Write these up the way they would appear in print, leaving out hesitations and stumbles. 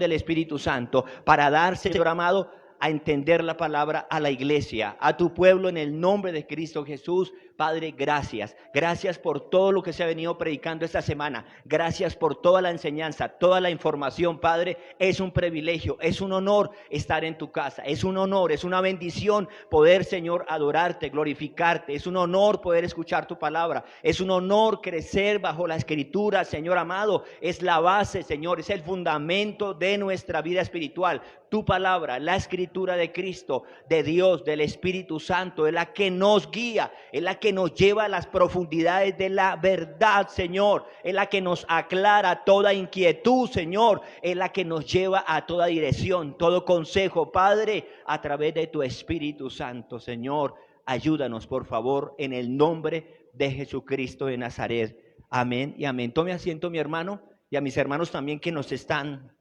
del Espíritu Santo para darse, Señor amado, a entender la palabra a la iglesia, a tu pueblo en el nombre de Cristo Jesús. Padre, gracias. Gracias por todo lo que se ha venido predicando esta semana. Gracias por toda la enseñanza, toda la información, Padre. Es un privilegio, es un honor estar en tu casa. Es un honor, es una bendición poder, Señor, adorarte, glorificarte. Es un honor poder escuchar tu palabra. Es un honor crecer bajo la Escritura, Señor amado. Es la base, Señor, es el fundamento de nuestra vida espiritual. Tu palabra, la Escritura de Cristo, de Dios, del Espíritu Santo, es la que nos guía, es la que nos lleva a las profundidades de la verdad, Señor. Es la que nos aclara toda inquietud, Señor. Es la que nos lleva a toda dirección, todo consejo, Padre, a través de tu Espíritu Santo, Señor. Ayúdanos, por favor, en el nombre de Jesucristo de Nazaret. Amén y amén. Tome asiento, mi hermano, y a mis hermanos también que nos están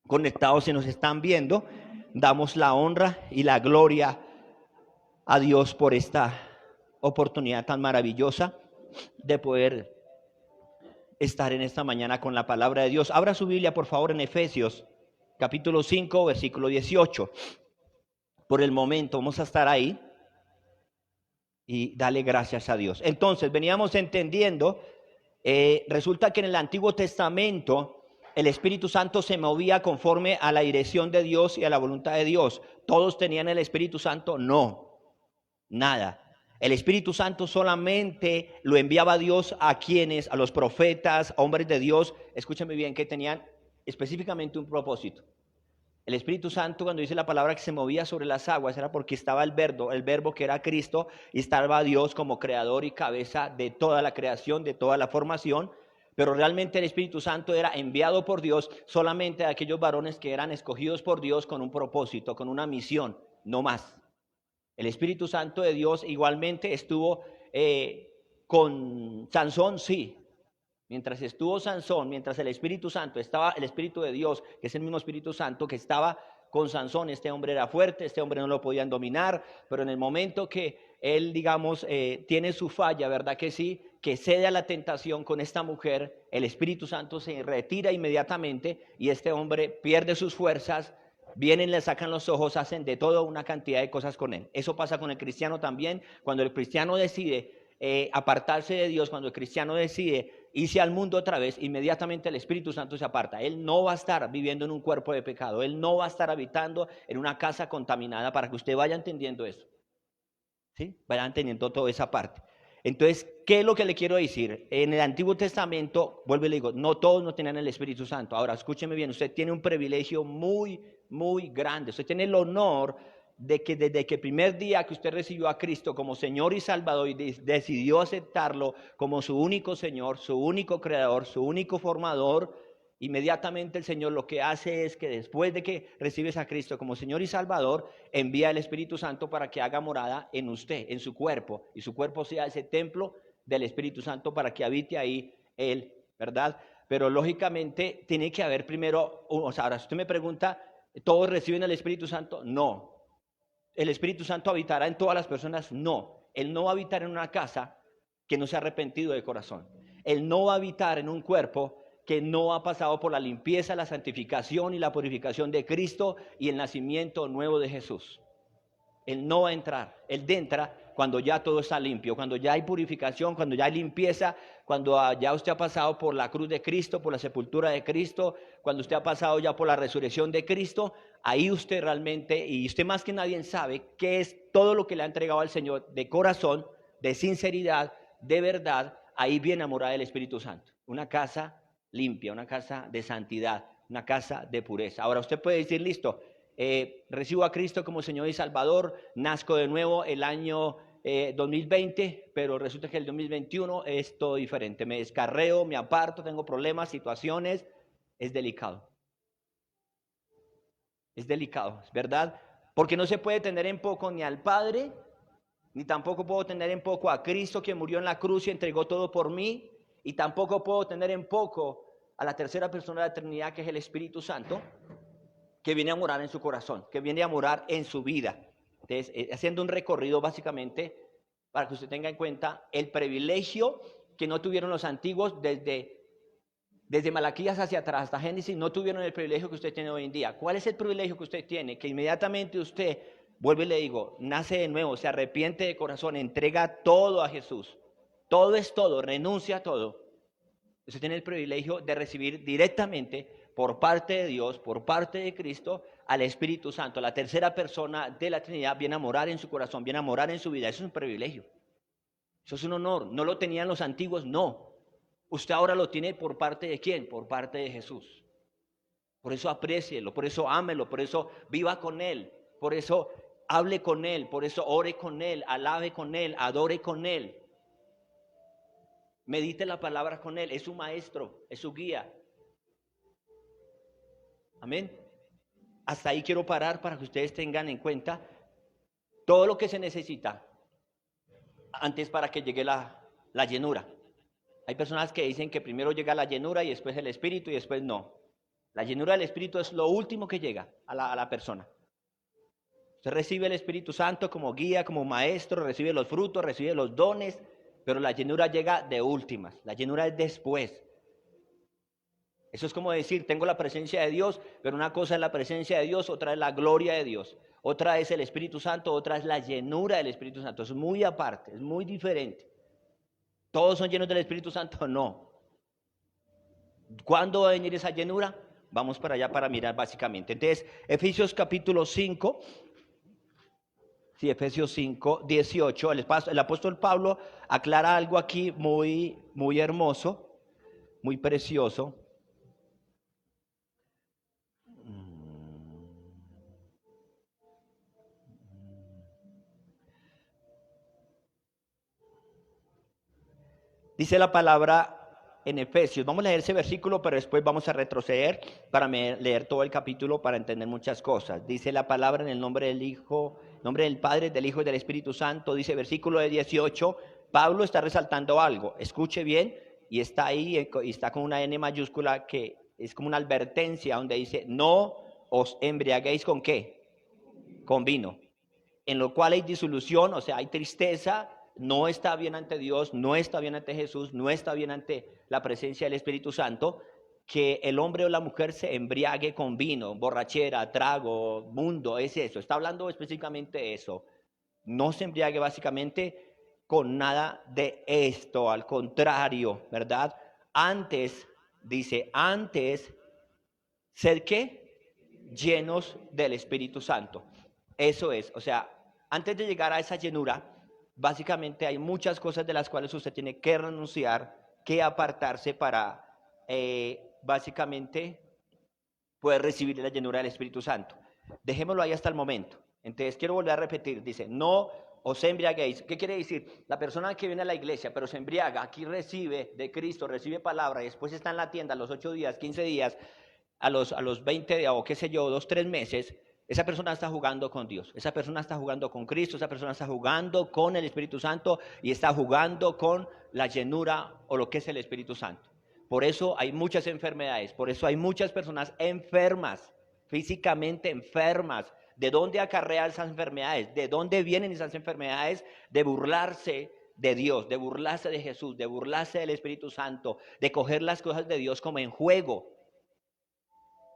conectados y nos están viendo. Damos la honra y la gloria a Dios por esta oportunidad tan maravillosa de poder estar en esta mañana con la palabra de Dios. Abra su Biblia, por favor, en Efesios, capítulo 5, versículo 18. Por el momento vamos a estar ahí y dale gracias a Dios. Entonces, veníamos entendiendo, resulta que en el Antiguo Testamento el Espíritu Santo se movía conforme a la dirección de Dios y a la voluntad de Dios. ¿Todos tenían el Espíritu Santo? No, nada. El Espíritu Santo solamente lo enviaba Dios a quienes, a los profetas, hombres de Dios, escúchame bien, que tenían específicamente un propósito. El Espíritu Santo, cuando dice la palabra que se movía sobre las aguas, era porque estaba el verbo que era Cristo, y estaba Dios como creador y cabeza de toda la creación, de toda la formación. Pero realmente el Espíritu Santo era enviado por Dios solamente a aquellos varones que eran escogidos por Dios con un propósito, con una misión, no más. El Espíritu Santo de Dios igualmente estuvo con Sansón, sí. Mientras estuvo Sansón, mientras el Espíritu Santo estaba, el Espíritu de Dios, que es el mismo Espíritu Santo que estaba con Sansón, este hombre era fuerte, este hombre no lo podían dominar, pero en el momento que él, digamos, tiene su falla, ¿verdad que sí? Que cede a la tentación con esta mujer, el Espíritu Santo se retira inmediatamente y este hombre pierde sus fuerzas, vienen, le sacan los ojos, hacen de todo una cantidad de cosas con él. Eso pasa con el cristiano también, cuando el cristiano decide apartarse de Dios, cuando el cristiano decide irse al mundo otra vez, inmediatamente el Espíritu Santo se aparta. Él no va a estar viviendo en un cuerpo de pecado, él no va a estar habitando en una casa contaminada, para que usted vaya entendiendo eso, ¿sí? Vaya entendiendo toda esa parte. Entonces, ¿qué es lo que le quiero decir? En el Antiguo Testamento, vuelvo y le digo, no todos no tenían el Espíritu Santo. Ahora, escúcheme bien, usted tiene un privilegio muy, muy grande. Usted tiene el honor de que desde que el primer día que usted recibió a Cristo como Señor y Salvador y decidió aceptarlo como su único Señor, su único Creador, su único Formador, inmediatamente el Señor lo que hace es que después de que recibes a Cristo como Señor y Salvador, envía el Espíritu Santo para que haga morada en usted, en su cuerpo, y su cuerpo sea ese templo del Espíritu Santo para que habite ahí Él, ¿verdad? Pero lógicamente tiene que haber primero, o sea, ahora si usted me pregunta, ¿todos reciben el Espíritu Santo? No. ¿El Espíritu Santo habitará en todas las personas? No. Él no va a habitar en una casa que no se ha arrepentido de corazón. Él no va a habitar en un cuerpo que no ha pasado por la limpieza, la santificación y la purificación de Cristo y el nacimiento nuevo de Jesús. Él no va a entrar. Él entra cuando ya todo está limpio, cuando ya hay purificación, cuando ya hay limpieza, cuando ya usted ha pasado por la cruz de Cristo, por la sepultura de Cristo, cuando usted ha pasado ya por la resurrección de Cristo. Ahí usted realmente, y usted más que nadie sabe qué es todo lo que le ha entregado al Señor de corazón, de sinceridad, de verdad. Ahí viene a morar el Espíritu Santo. Una casa limpia, una casa de santidad, una casa de pureza. Ahora usted puede decir, listo, recibo a Cristo como Señor y Salvador, nazco de nuevo el año 2020, pero resulta que el 2021 es todo diferente. Me descarreo, me aparto, tengo problemas, situaciones. Es delicado. Es delicado, ¿verdad? Porque no se puede tener en poco ni al Padre, ni tampoco puedo tener en poco a Cristo, que murió en la cruz y entregó todo por mí, y tampoco puedo tener en poco a la tercera persona de la Trinidad, que es el Espíritu Santo, que viene a morar en su corazón, que viene a morar en su vida. Entonces, haciendo un recorrido básicamente para que usted tenga en cuenta el privilegio que no tuvieron los antiguos desde desde Malaquías hacia atrás hasta Génesis no tuvieron el privilegio que usted tiene hoy en día. ¿Cuál es el privilegio que usted tiene? Que inmediatamente usted, vuelve y le digo, nace de nuevo, se arrepiente de corazón, entrega todo a Jesús. Todo es todo, renuncia a todo. Usted tiene el privilegio de recibir directamente por parte de Dios, por parte de Cristo, al Espíritu Santo. La tercera persona de la Trinidad viene a morar en su corazón, viene a morar en su vida. Eso es un privilegio. Eso es un honor. No lo tenían los antiguos, no. Usted ahora lo tiene por parte de ¿quién? Por parte de Jesús. Por eso aprécielo, por eso ámelo, por eso viva con Él, por eso hable con Él, por eso ore con Él, alabe con Él, adore con Él. Medite la palabra con Él, es su maestro, es su guía. Amén. Hasta ahí quiero parar para que ustedes tengan en cuenta todo lo que se necesita antes para que llegue la llenura. Hay personas que dicen que primero llega la llenura y después el Espíritu y después no. La llenura del Espíritu es lo último que llega a la persona. Usted recibe el Espíritu Santo como guía, como maestro, recibe los frutos, recibe los dones, pero la llenura llega de últimas. La llenura es después. Eso es como decir, tengo la presencia de Dios, pero una cosa es la presencia de Dios, otra es la gloria de Dios. Otra es el Espíritu Santo, otra es la llenura del Espíritu Santo. Es muy aparte, es muy diferente. ¿Todos son llenos del Espíritu Santo? No. ¿Cuándo va a venir esa llenura? Vamos para allá para mirar básicamente. Entonces, Efesios capítulo 5, sí, Efesios 5, 18, el apóstol Pablo aclara algo aquí muy, muy hermoso, muy precioso. Dice la palabra en Efesios, vamos a leer ese versículo, pero después vamos a retroceder para leer todo el capítulo para entender muchas cosas. Dice la palabra en el nombre del Hijo, nombre del Padre, del Hijo y del Espíritu Santo. Dice versículo de 18, Pablo está resaltando algo, escuche bien, y está ahí, y está con una N mayúscula que es como una advertencia donde dice, no os embriaguéis ¿con qué? Con vino, en lo cual hay disolución, o sea, hay tristeza. No está bien ante Dios, no está bien ante Jesús, no está bien ante la presencia del Espíritu Santo, que el hombre o la mujer se embriague con vino, borrachera, trago, mundo, es eso. Está hablando específicamente de eso. No se embriague básicamente con nada de esto, al contrario, ¿verdad? Antes, dice, antes, ¿ser qué? Llenos del Espíritu Santo. Eso es, o sea, antes de llegar a esa llenura, básicamente hay muchas cosas de las cuales usted tiene que renunciar, que apartarse para básicamente poder recibir la llenura del Espíritu Santo. Dejémoslo ahí hasta el momento. Entonces quiero volver a repetir, dice, no os embriaguéis. ¿Qué quiere decir? La persona que viene a la iglesia pero se embriaga, aquí recibe de Cristo, recibe palabra y después está en la tienda a los 8 días, 15 días, a los 20 días o qué sé yo, 2, 3 meses, esa persona está jugando con Dios, esa persona está jugando con Cristo, esa persona está jugando con el Espíritu Santo y está jugando con la llenura o lo que es el Espíritu Santo. Por eso hay muchas enfermedades, por eso hay muchas personas enfermas, físicamente enfermas. ¿De dónde acarrean esas enfermedades? ¿De dónde vienen esas enfermedades? De burlarse de Dios, de burlarse de Jesús, de burlarse del Espíritu Santo, de coger las cosas de Dios como en juego.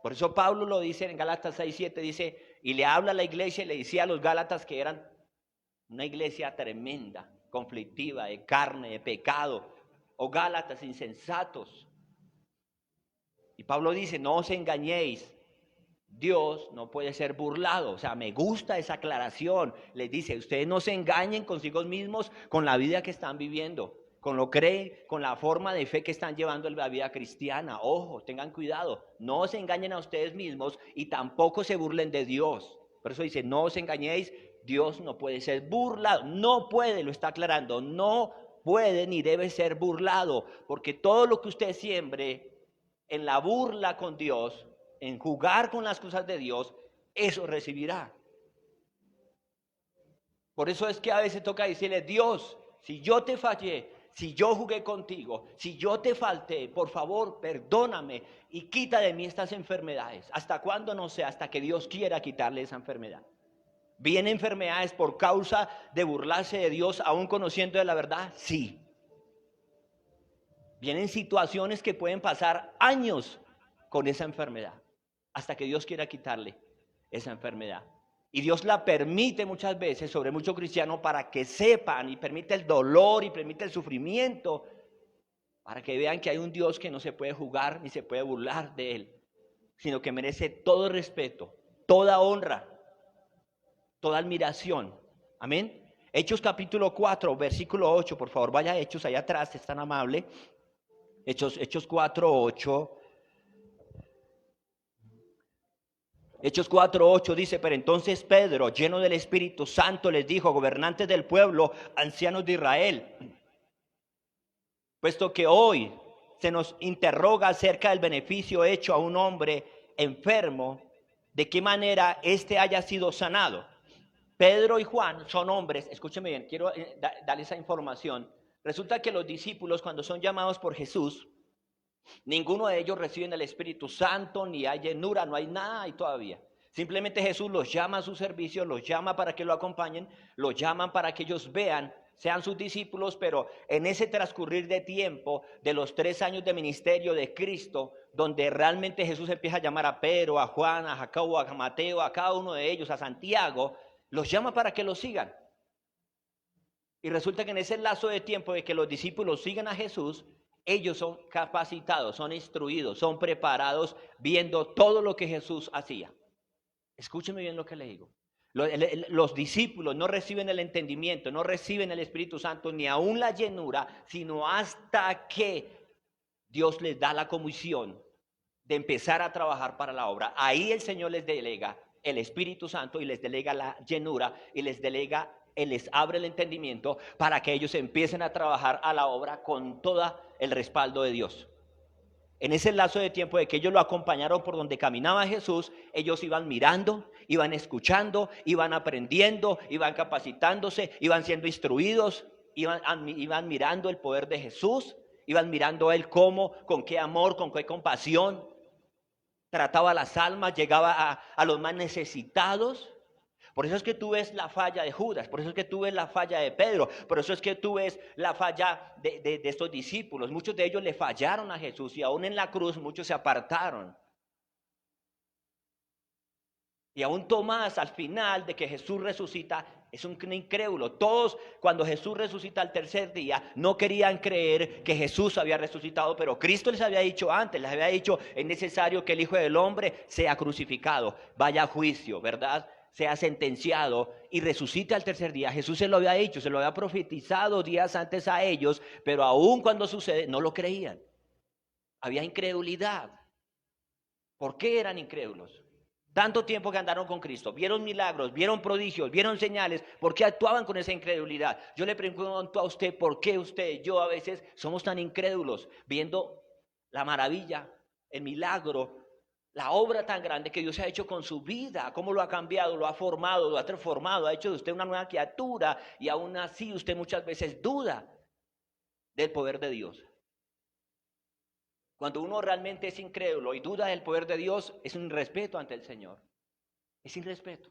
Por eso Pablo lo dice en Gálatas 6:7, dice, y le habla a la iglesia y le decía a los Gálatas que eran una iglesia tremenda, conflictiva, de carne, de pecado, o Gálatas insensatos. Y Pablo dice, no os engañéis, Dios no puede ser burlado. O sea, me gusta esa aclaración. Les dice, ustedes no se engañen consigo mismos con la vida que están viviendo, con lo creen, con la forma de fe que están llevando la vida cristiana. Ojo, tengan cuidado, no se engañen a ustedes mismos y tampoco se burlen de Dios. Por eso dice, no os engañéis, Dios no puede ser burlado. No puede, lo está aclarando, no puede ni debe ser burlado, porque todo lo que usted siembre en la burla con Dios, en jugar con las cosas de Dios, eso recibirá. Por eso es que a veces toca decirle, Dios, si yo te fallé, si yo jugué contigo, si yo te falté, por favor, perdóname y quita de mí estas enfermedades. ¿Hasta cuándo? No sé, hasta que Dios quiera quitarle esa enfermedad. ¿Vienen enfermedades por causa de burlarse de Dios, aún conociendo de la verdad? Sí. Vienen situaciones que pueden pasar años con esa enfermedad, hasta que Dios quiera quitarle esa enfermedad. Y Dios la permite muchas veces sobre muchos cristianos para que sepan, y permite el dolor y permite el sufrimiento, para que vean que hay un Dios que no se puede jugar ni se puede burlar de él, sino que merece todo respeto, toda honra, toda admiración. Amén. Hechos capítulo 4, versículo 8, por favor, vaya a Hechos allá atrás, es tan amable. Hechos 4, 8. Hechos 4:8 dice, pero entonces Pedro, lleno del Espíritu Santo, les dijo, gobernantes del pueblo, ancianos de Israel, puesto que hoy se nos interroga acerca del beneficio hecho a un hombre enfermo, de qué manera éste haya sido sanado. Pedro y Juan son hombres, escúcheme bien, quiero darle esa información. Resulta que los discípulos, cuando son llamados por Jesús, ninguno de ellos reciben el Espíritu Santo, ni hay llenura, no hay nada ahí todavía. Simplemente Jesús los llama a su servicio, los llama para que lo acompañen, los llaman para que ellos vean, sean sus discípulos, pero en ese transcurrir de tiempo, de los 3 años de ministerio de Cristo, donde realmente Jesús empieza a llamar a Pedro, a Juan, a Jacobo, a Mateo, a cada uno de ellos, a Santiago, los llama para que los sigan. Y resulta que en ese lazo de tiempo de que los discípulos sigan a Jesús, ellos son capacitados, son instruidos, son preparados viendo todo lo que Jesús hacía. Escúcheme bien lo que le digo. Los discípulos no reciben el entendimiento, no reciben el Espíritu Santo, ni aún la llenura, sino hasta que Dios les da la comisión de empezar a trabajar para la obra. Ahí el Señor les delega el Espíritu Santo y les delega la llenura y les delega, Él les abre el entendimiento para que ellos empiecen a trabajar a la obra con todo el respaldo de Dios. En ese lazo de tiempo de que ellos lo acompañaron por donde caminaba Jesús, ellos iban mirando, iban escuchando, iban aprendiendo, iban capacitándose, iban siendo instruidos, iban mirando el poder de Jesús, iban mirando a Él cómo, con qué amor, con qué compasión trataba las almas, llegaba a los más necesitados. Por eso es que tú ves la falla de Judas, por eso es que tú ves la falla de Pedro, por eso es que tú ves la falla de estos discípulos. Muchos de ellos le fallaron a Jesús y aún en la cruz muchos se apartaron. Y aún Tomás, al final de que Jesús resucita, es un incrédulo. Todos, cuando Jesús resucita al tercer día, no querían creer que Jesús había resucitado, pero Cristo les había dicho antes, les había dicho, es necesario que el Hijo del Hombre sea crucificado, vaya a juicio, ¿verdad?, sea sentenciado y resucite al tercer día. Jesús se lo había dicho, se lo había profetizado días antes a ellos, pero aún cuando sucede, no lo creían. Había incredulidad. ¿Por qué eran incrédulos? Tanto tiempo que andaron con Cristo, vieron milagros, vieron prodigios, vieron señales, ¿por qué actuaban con esa incredulidad? Yo le pregunto a usted, ¿por qué usted, yo a veces somos tan incrédulos viendo la maravilla, el milagro, la obra tan grande que Dios ha hecho con su vida, cómo lo ha cambiado, lo ha formado, lo ha transformado, ha hecho de usted una nueva criatura y aún así usted muchas veces duda del poder de Dios? Cuando uno realmente es incrédulo y duda del poder de Dios, es un irrespeto ante el Señor. Es irrespeto.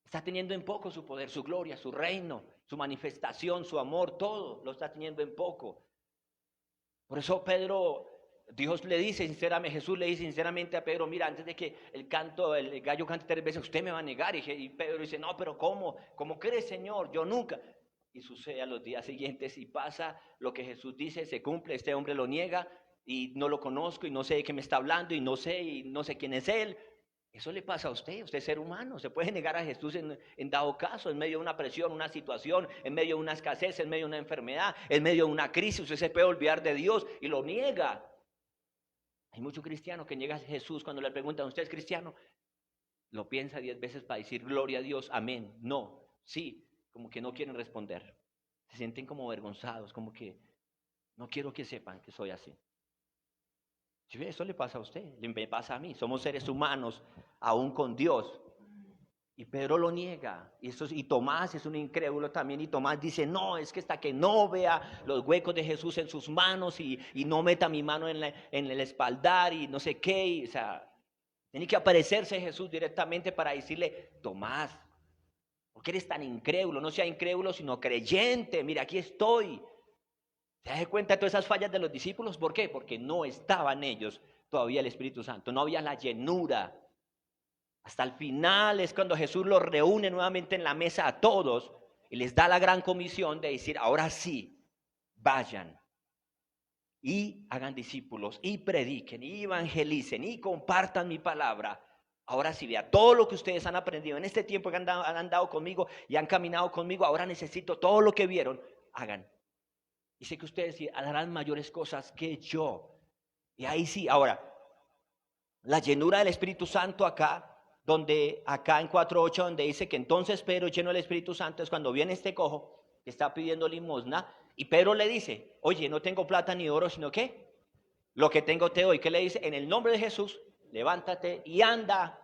Está teniendo en poco su poder, su gloria, su reino, su manifestación, su amor, todo lo está teniendo en poco. Por eso Dios le dice sinceramente, Jesús le dice sinceramente a Pedro, mira, antes de que el gallo cante 3 veces, usted me va a negar. Y Pedro dice, no, pero ¿cómo? ¿Cómo crees, Señor? Yo nunca. Y sucede a los días siguientes y pasa lo que Jesús dice, se cumple, este hombre lo niega. Y no lo conozco y no sé de qué me está hablando y no sé quién es él. Eso le pasa a usted es ser humano, se puede negar a Jesús en dado caso, en medio de una presión, una situación, en medio de una escasez, en medio de una enfermedad, en medio de una crisis. Usted se puede olvidar de Dios y lo niega. Hay muchos cristianos que niegan a Jesús cuando le preguntan, ¿usted es cristiano? Lo piensa 10 veces para decir gloria a Dios, amén, no, sí, como que no quieren responder. Se sienten como avergonzados, como que no quiero que sepan que soy así. Si eso le pasa a usted, le pasa a mí. Somos seres humanos, aún con Dios. Y Pedro lo niega. Y Tomás es un incrédulo también. Y Tomás dice, no, es que hasta que no vea los huecos de Jesús en sus manos y no meta mi mano en el espaldar y no sé qué. O sea, tiene que aparecerse Jesús directamente para decirle, Tomás, ¿por qué eres tan incrédulo? No sea incrédulo, sino creyente. Mira, aquí estoy. ¿Te das cuenta de todas esas fallas de los discípulos? ¿Por qué? Porque no estaban ellos todavía el Espíritu Santo, no había la llenura. Hasta el final es cuando Jesús los reúne nuevamente en la mesa a todos y les da la gran comisión de decir, ahora sí, vayan y hagan discípulos y prediquen y evangelicen y compartan mi palabra. Ahora sí, vea, todo lo que ustedes han aprendido en este tiempo que han andado conmigo y han caminado conmigo, ahora necesito todo lo que vieron, hagan. Y sé que ustedes harán mayores cosas que yo. Y ahí sí, ahora, la llenura del Espíritu Santo acá en 4:8, donde dice que entonces Pedro, lleno del Espíritu Santo, es cuando viene este cojo que está pidiendo limosna, y Pedro le dice, oye, no tengo plata ni oro, sino que lo que tengo te doy. ¿Qué le dice? En el nombre de Jesús, levántate y anda.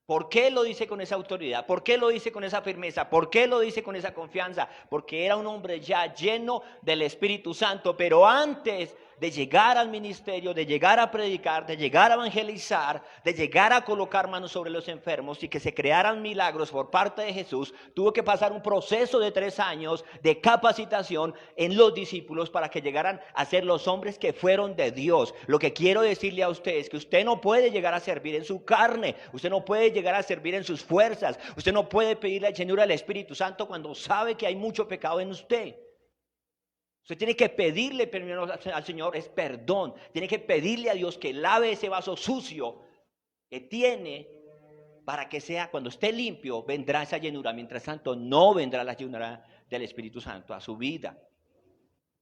¿Por qué lo dice con esa autoridad? ¿Por qué lo dice con esa firmeza? ¿Por qué lo dice con esa confianza? Porque era un hombre ya lleno del Espíritu Santo, pero antes de llegar al ministerio, de llegar a predicar, de llegar a evangelizar, de llegar a colocar manos sobre los enfermos y que se crearan milagros por parte de Jesús, tuvo que pasar un proceso de 3 años de capacitación en los discípulos para que llegaran a ser los hombres que fueron de Dios. Lo que quiero decirle a usted es que usted no puede llegar a servir en su carne, usted no puede llegar a servir en sus fuerzas, usted no puede pedir la llenura del Espíritu Santo cuando sabe que hay mucho pecado en usted. Usted tiene que pedirle primero al Señor, es perdón. Tiene que pedirle a Dios que lave ese vaso sucio que tiene para que sea, cuando esté limpio, vendrá esa llenura. Mientras tanto, no vendrá la llenura del Espíritu Santo a su vida.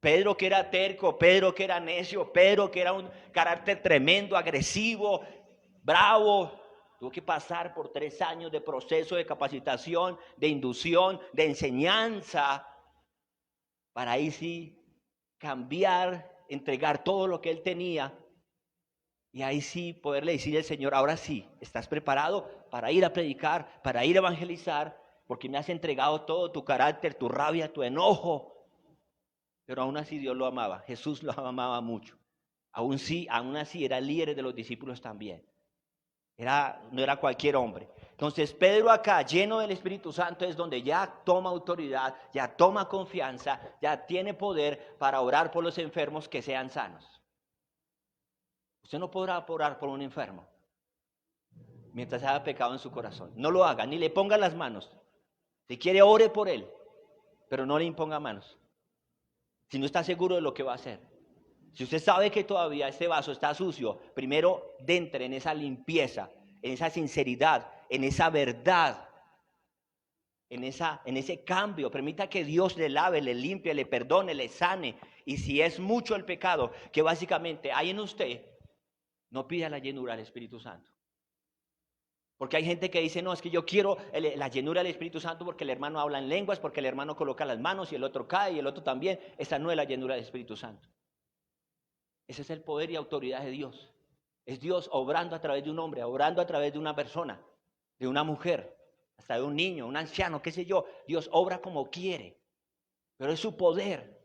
Pedro, que era terco, Pedro, que era necio, Pedro, que era un carácter tremendo, agresivo, bravo, tuvo que pasar por 3 años de proceso de capacitación, de inducción, de enseñanza, para ahí sí cambiar, entregar todo lo que él tenía y ahí sí poderle decirle al Señor, ahora sí, ¿estás preparado para ir a predicar, para ir a evangelizar? Porque me has entregado todo, tu carácter, tu rabia, tu enojo. Pero aún así Dios lo amaba, Jesús lo amaba mucho. Aún así era líder de los discípulos también. No era cualquier hombre. Entonces Pedro acá, lleno del Espíritu Santo, es donde ya toma autoridad, ya toma confianza, ya tiene poder para orar por los enfermos que sean sanos. Usted no podrá orar por un enfermo mientras haya pecado en su corazón. No lo haga, ni le ponga las manos. Si quiere, ore por él, pero no le imponga manos. Si no está seguro de lo que va a hacer. Si usted sabe que todavía este vaso está sucio, primero entre en esa limpieza, en esa sinceridad, en esa verdad, en ese cambio. Permita que Dios le lave, le limpie, le perdone, le sane. Y si es mucho el pecado que básicamente hay en usted, no pida la llenura del Espíritu Santo. Porque hay gente que dice, no, es que yo quiero la llenura del Espíritu Santo porque el hermano habla en lenguas, porque el hermano coloca las manos y el otro cae y el otro también. Esa no es la llenura del Espíritu Santo. Ese es el poder y autoridad de Dios. Es Dios obrando a través de un hombre, obrando a través de una persona, de una mujer, hasta de un niño, un anciano, qué sé yo. Dios obra como quiere, pero es su poder.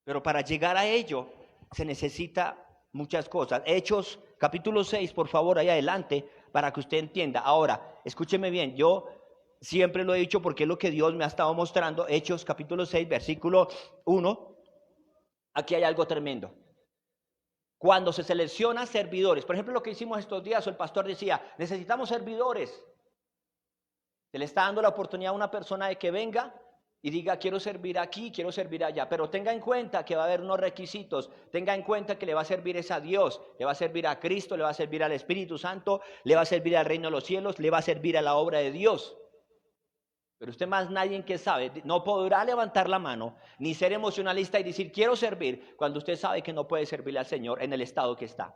Pero para llegar a ello se necesita muchas cosas. Hechos capítulo 6, por favor, ahí adelante, para que usted entienda. Ahora, escúcheme bien, yo siempre lo he dicho porque es lo que Dios me ha estado mostrando. Hechos capítulo 6, versículo 1. Aquí hay algo tremendo. Cuando se selecciona servidores, por ejemplo lo que hicimos estos días, el pastor decía, necesitamos servidores. Se le está dando la oportunidad a una persona de que venga y diga, quiero servir aquí, quiero servir allá, pero tenga en cuenta que va a haber unos requisitos, tenga en cuenta que le va a servir a Dios, le va a servir a Cristo, le va a servir al Espíritu Santo, le va a servir al reino de los cielos, le va a servir a la obra de Dios. Pero usted más nadie que sabe, no podrá levantar la mano, ni ser emocionalista y decir, quiero servir, cuando usted sabe que no puede servirle al Señor en el estado que está.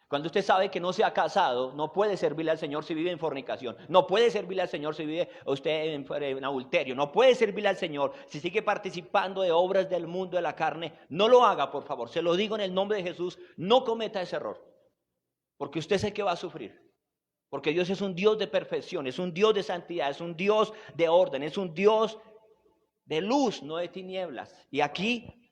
Cuando usted sabe que no se ha casado, no puede servirle al Señor si vive en fornicación. No puede servirle al Señor si vive usted en adulterio. No puede servirle al Señor si sigue participando de obras del mundo de la carne. No lo haga, por favor. Se lo digo en el nombre de Jesús. No cometa ese error. Porque usted sé que va a sufrir. Porque Dios es un Dios de perfección, es un Dios de santidad, es un Dios de orden, es un Dios de luz, no de tinieblas. Y aquí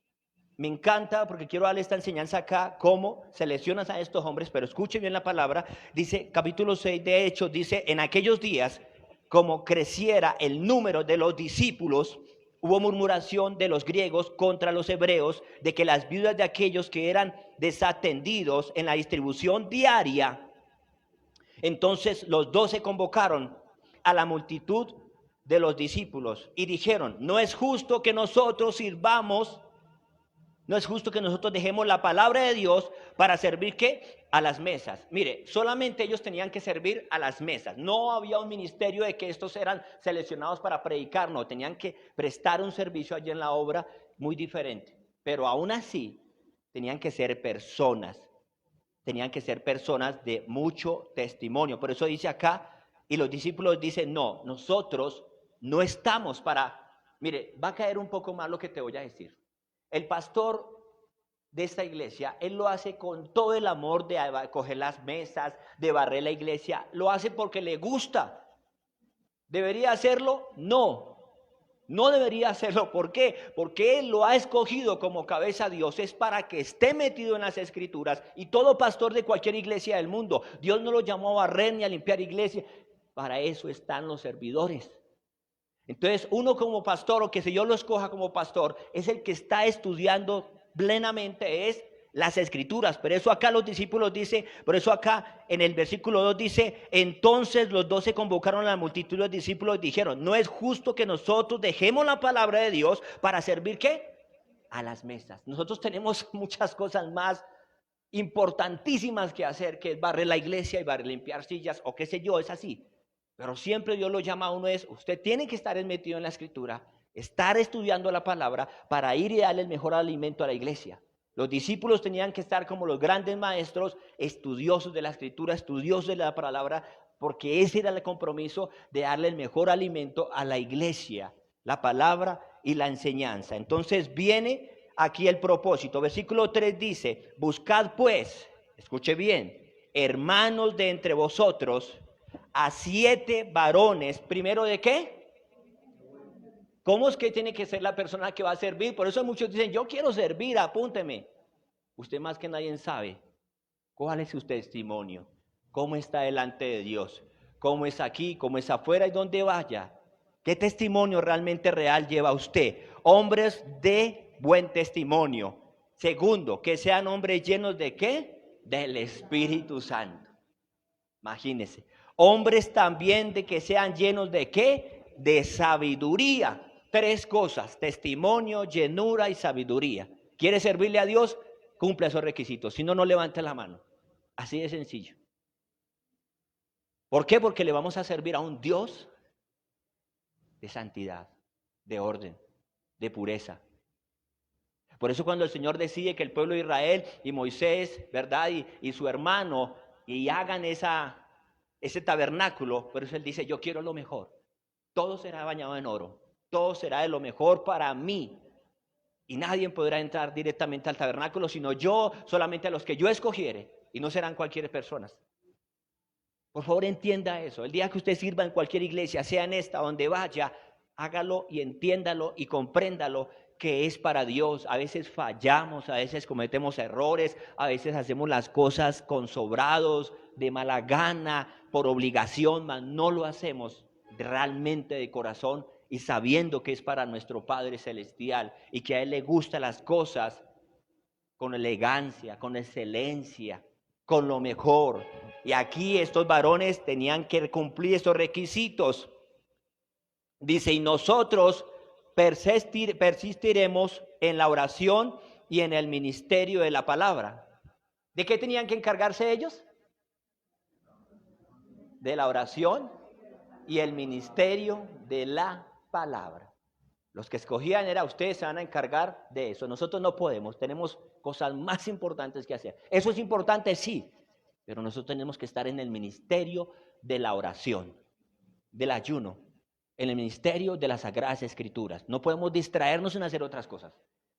me encanta porque quiero darle esta enseñanza acá, cómo seleccionas a estos hombres, pero escuchen bien la palabra, dice capítulo 6 de Hechos, dice, en aquellos días, como creciera el número de los discípulos, Hubo murmuración de los griegos contra los hebreos de que las viudas de aquellos que eran desatendidos en la distribución diaria. Entonces los 12 convocaron a la multitud de los discípulos y dijeron: no es justo que nosotros sirvamos, no es justo que nosotros dejemos la palabra de Dios para servir ¿qué? A las mesas. Mire, solamente ellos tenían que servir a las mesas. No había un ministerio de que estos eran seleccionados para predicar, no, tenían que prestar un servicio allí en la obra muy diferente. Pero aún así, tenían que ser personas de mucho testimonio. Por eso dice acá, y los discípulos dicen: no, nosotros no estamos para... Mire, va a caer un poco más lo que te voy a decir. El pastor de esta iglesia, él lo hace con todo el amor de coger las mesas, de barrer la iglesia, lo hace porque le gusta. ¿Debería hacerlo? No. No debería hacerlo. ¿Por qué? Porque Él lo ha escogido como cabeza a Dios. Es para que esté metido en las Escrituras. Y todo pastor de cualquier iglesia del mundo, Dios no lo llamó a barrer ni a limpiar iglesia. Para eso están los servidores. Entonces uno como pastor, o que si yo lo escoja como pastor, es el que está estudiando plenamente es las Escrituras. Por eso acá los discípulos dice, por eso acá en el versículo 2 dice: entonces los 12 convocaron a la multitud de los discípulos y dijeron: no es justo que nosotros dejemos la palabra de Dios para servir ¿qué? A las mesas. Nosotros tenemos muchas cosas más importantísimas que hacer, que es barrer la iglesia y barrer, limpiar sillas o qué sé yo, es así. Pero siempre Dios lo llama a uno es, usted tiene que estar metido en la Escritura, estar estudiando la palabra para ir y darle el mejor alimento a la iglesia. Los discípulos tenían que estar como los grandes maestros, estudiosos de la Escritura, estudiosos de la palabra, porque ese era el compromiso de darle el mejor alimento a la iglesia, la palabra y la enseñanza. Entonces viene aquí el propósito. Versículo 3 dice: buscad pues, escuche bien, hermanos de entre vosotros, a 7 varones, primero de ¿qué? ¿Cómo es que tiene que ser la persona que va a servir? Por eso muchos dicen: yo quiero servir, apúnteme. Usted más que nadie sabe cuál es su testimonio, cómo está delante de Dios, cómo es aquí, cómo es afuera y donde vaya. ¿Qué testimonio realmente real lleva usted? Hombres de buen testimonio. Segundo, que sean hombres llenos de ¿qué? Del Espíritu Santo. Imagínense. Hombres también de que sean llenos de ¿qué? De sabiduría. 3 cosas: testimonio, llenura y sabiduría. ¿Quiere servirle a Dios? Cumple esos requisitos. Si no, no levante la mano. Así de sencillo. ¿Por qué? Porque le vamos a servir a un Dios de santidad, de orden, de pureza. Por eso cuando el Señor decide que el pueblo de Israel y Moisés, ¿verdad? Y su hermano, y hagan ese tabernáculo, por eso Él dice: yo quiero lo mejor. Todo será bañado en oro. Todo será de lo mejor para mí. Y nadie podrá entrar directamente al tabernáculo, sino yo, solamente a los que yo escogiere. Y no serán cualquier personas. Por favor, entienda eso. El día que usted sirva en cualquier iglesia, sea en esta, donde vaya, hágalo y entiéndalo y compréndalo que es para Dios. A veces fallamos, a veces cometemos errores, a veces hacemos las cosas con sobrados, de mala gana, por obligación, mas no lo hacemos realmente de corazón y sabiendo que es para nuestro Padre Celestial y que a Él le gustan las cosas con elegancia, con excelencia, con lo mejor. Y aquí estos varones tenían que cumplir estos requisitos. Dice: y nosotros persistiremos en la oración y en el ministerio de la palabra. ¿De qué tenían que encargarse ellos? De la oración y el ministerio de la palabra. Los que escogían era: ustedes se van a encargar de eso. Nosotros no podemos, tenemos cosas más importantes que hacer. Eso es importante, sí, pero nosotros tenemos que estar en el ministerio de la oración, del ayuno, en el ministerio de las Sagradas Escrituras. No podemos distraernos en hacer otras cosas.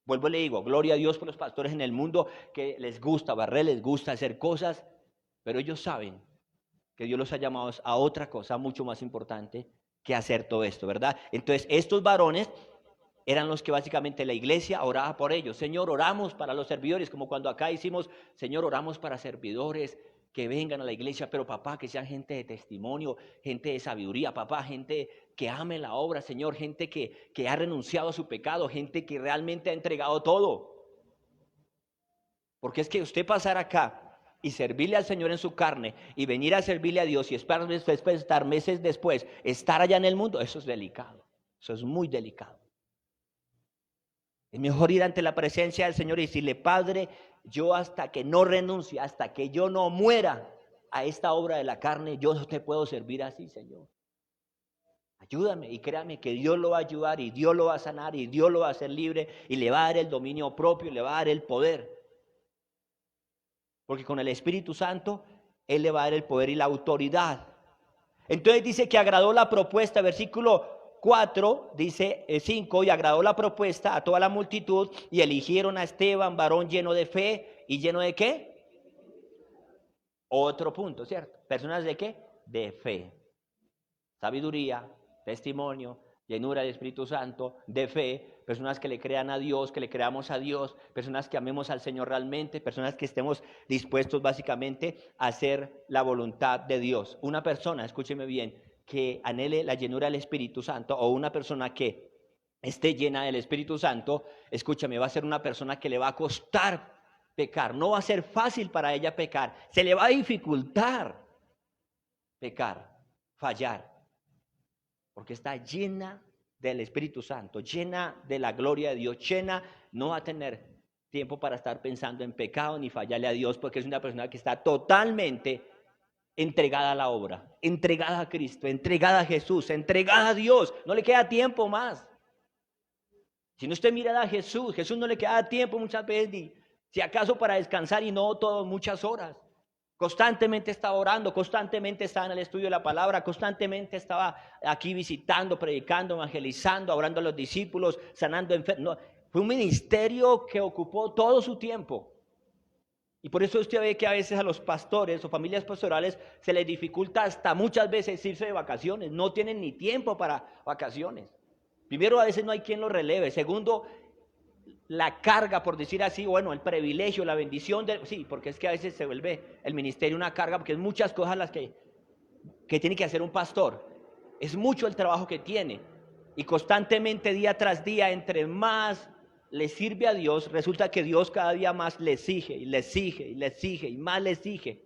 Vuelvo y le digo, gloria a Dios por los pastores en el mundo que les gusta barrer, les gusta hacer cosas, pero ellos saben que Dios los ha llamado a otra cosa mucho más importante que hacer todo esto, ¿verdad? Entonces estos varones eran los que básicamente la iglesia oraba por ellos. Señor, oramos para los servidores, como cuando acá hicimos: Señor, oramos para servidores, que vengan a la iglesia, pero papá, que sean gente de testimonio, gente de sabiduría, papá, gente que ame la obra, Señor, gente que ha renunciado a su pecado, gente que realmente ha entregado todo. Porque es que usted pasar acá y servirle al Señor en su carne y venir a servirle a Dios y estar meses después, estar allá en el mundo, eso es delicado, eso es muy delicado. Es mejor ir ante la presencia del Señor y decirle, Padre, yo hasta que no renuncie, hasta que yo no muera a esta obra de la carne, yo no te puedo servir así, Señor. Ayúdame y créame que Dios lo va a ayudar y Dios lo va a sanar y Dios lo va a hacer libre y le va a dar el dominio propio, le va a dar el poder. Porque con el Espíritu Santo, Él le va a dar el poder y la autoridad. Entonces dice que agradó la propuesta, versículo 4, dice 5, y agradó la propuesta a toda la multitud y eligieron a Esteban, varón lleno de fe y lleno de ¿qué? Otro punto, ¿cierto? ¿Personas de qué? De fe. Sabiduría, testimonio, llenura del Espíritu Santo, de fe, personas que le crean a Dios, que le creamos a Dios, personas que amemos al Señor realmente, personas que estemos dispuestos básicamente a hacer la voluntad de Dios. Una persona, escúcheme bien, que anhele la llenura del Espíritu Santo o una persona que esté llena del Espíritu Santo, escúchame, va a ser una persona que le va a costar pecar, no va a ser fácil para ella pecar, se le va a dificultar pecar, fallar. Porque está llena del Espíritu Santo, llena de la gloria de Dios, llena, no va a tener tiempo para estar pensando en pecado ni fallarle a Dios, porque es una persona que está totalmente entregada a la obra, entregada a Cristo, entregada a Jesús, entregada a Dios, no le queda tiempo más. Si no usted mira a Jesús, Jesús no le queda tiempo muchas veces, ni si acaso para descansar y no todo, muchas horas. Constantemente estaba orando, constantemente estaba en el estudio de la palabra, constantemente estaba aquí visitando, predicando, evangelizando, orando a los discípulos, sanando enfermos. No, fue un ministerio que ocupó todo su tiempo. Y por eso usted ve que a veces a los pastores o familias pastorales se les dificulta hasta muchas veces irse de vacaciones. No tienen ni tiempo para vacaciones. Primero, a veces no hay quien los releve. Segundo, la carga, por decir así, bueno, el privilegio, la bendición, sí, porque es que a veces se vuelve el ministerio una carga, porque es muchas cosas las que tiene que hacer un pastor, es mucho el trabajo que tiene, y constantemente día tras día, entre más le sirve a Dios, resulta que Dios cada día más le exige, y le exige, y le exige, y más le exige,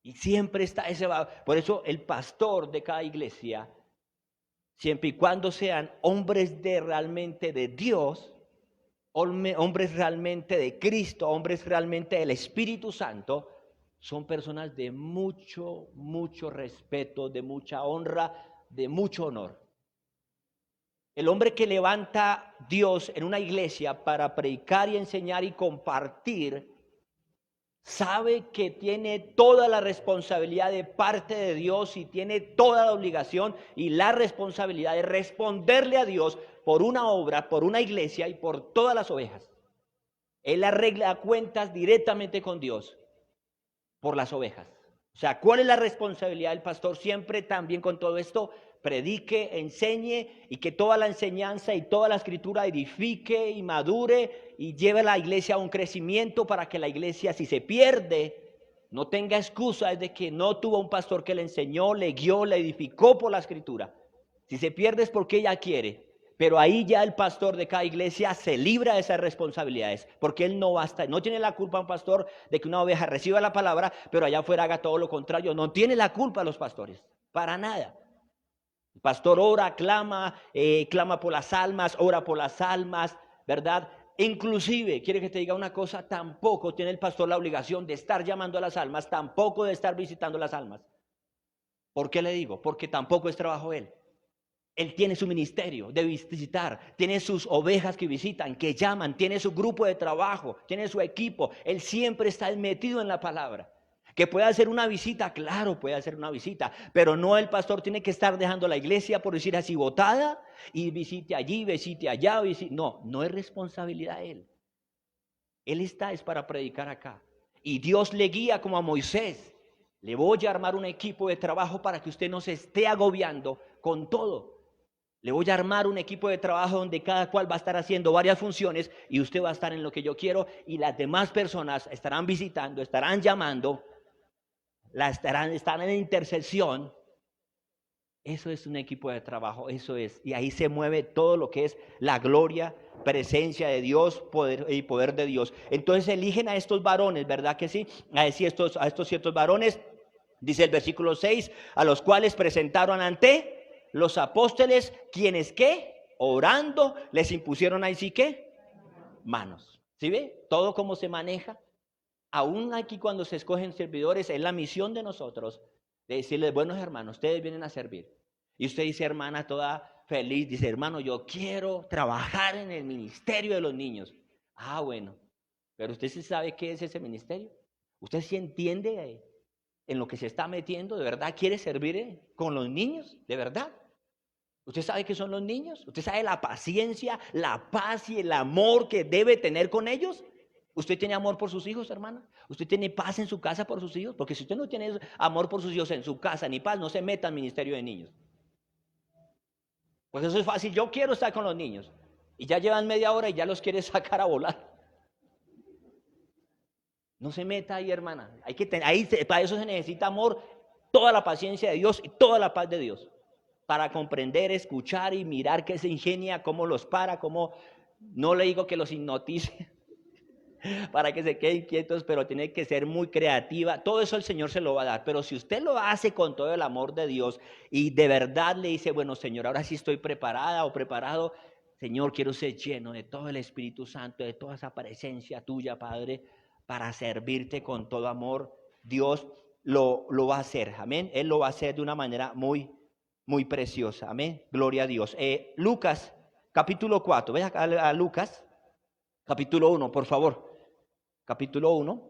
y siempre está ese, por eso el pastor de cada iglesia, siempre y cuando sean hombres de realmente de Dios, hombres realmente de Cristo, hombres realmente del Espíritu Santo, son personas de mucho, mucho respeto, de mucha honra, de mucho honor. El hombre que levanta Dios en una iglesia para predicar y enseñar y compartir, sabe que tiene toda la responsabilidad de parte de Dios y tiene toda la obligación y la responsabilidad de responderle a Dios por una obra, por una iglesia y por todas las ovejas. Él arregla cuentas directamente con Dios por las ovejas. O sea, ¿cuál es la responsabilidad del pastor? Siempre también con todo esto, predique, enseñe y que toda la enseñanza y toda la escritura edifique y madure y lleve a la iglesia a un crecimiento para que la iglesia, si se pierde, no tenga excusa de que no tuvo un pastor que le enseñó, le guió, le edificó por la escritura. Si se pierde es porque ella quiere. Pero ahí ya el pastor de cada iglesia se libra de esas responsabilidades, porque él no basta, no tiene la culpa un pastor de que una oveja reciba la palabra, pero allá afuera haga todo lo contrario. No tiene la culpa los pastores, para nada. El pastor ora, clama, clama por las almas, ora por las almas, ¿verdad? Inclusive, quiere que te diga una cosa, tampoco tiene el pastor la obligación de estar llamando a las almas, tampoco de estar visitando las almas. ¿Por qué le digo? Porque tampoco es trabajo él. Él tiene su ministerio de visitar, tiene sus ovejas que visitan, que llaman, tiene su grupo de trabajo, tiene su equipo. Él siempre está metido en la palabra. Que puede hacer una visita, claro, puede hacer una visita, pero no el pastor tiene que estar dejando la iglesia, por decir así, botada y visite allí, visite allá. No, no es responsabilidad de él. Él está es para predicar acá. Y Dios le guía como a Moisés. Le voy a armar un equipo de trabajo para que usted no se esté agobiando con todo. Le voy a armar un equipo de trabajo donde cada cual va a estar haciendo varias funciones y usted va a estar en lo que yo quiero y las demás personas estarán visitando, estarán llamando, estarán en intercesión. Eso es un equipo de trabajo, eso es. Y ahí se mueve todo lo que es la gloria, presencia de Dios, poder y poder de Dios. Entonces eligen a estos varones, ¿verdad que sí? A estos ciertos varones, dice el versículo 6, a los cuales presentaron ante los apóstoles, quienes ¿qué? Orando, les impusieron ahí sí ¿qué? Manos. ¿Sí ve? Todo cómo se maneja. Aún aquí cuando se escogen servidores, es la misión de nosotros de decirles, buenos hermanos, ustedes vienen a servir. Y usted dice, hermana, toda feliz, dice, hermano, yo quiero trabajar en el ministerio de los niños. Ah, bueno, pero usted sí sabe qué es ese ministerio. Usted sí entiende en lo que se está metiendo, ¿de verdad quiere servir con los niños? ¿De verdad? ¿Usted sabe qué son los niños? ¿Usted sabe la paciencia, la paz y el amor que debe tener con ellos? ¿Usted tiene amor por sus hijos, hermana? ¿Usted tiene paz en su casa por sus hijos? Porque si usted no tiene amor por sus hijos en su casa ni paz, no se meta al ministerio de niños. Pues eso es fácil, yo quiero estar con los niños. Y ya llevan media hora y ya los quiere sacar a volar. No se meta ahí, hermana. Para eso se necesita amor, toda la paciencia de Dios y toda la paz de Dios. Para comprender, escuchar y mirar qué se ingenia, cómo los para, cómo, no le digo que los hipnotice, para que se queden quietos, pero tiene que ser muy creativa. Todo eso el Señor se lo va a dar. Pero si usted lo hace con todo el amor de Dios y de verdad le dice, bueno, Señor, ahora sí estoy preparada o preparado, Señor, quiero ser lleno de todo el Espíritu Santo, de toda esa presencia tuya, Padre, para servirte con todo amor, Dios lo va a hacer. Amén. Él lo va a hacer de una manera muy preciosa. Amén. Gloria a Dios. Lucas, capítulo 4. Ve acá a Lucas, capítulo 1, por favor. Capítulo 1.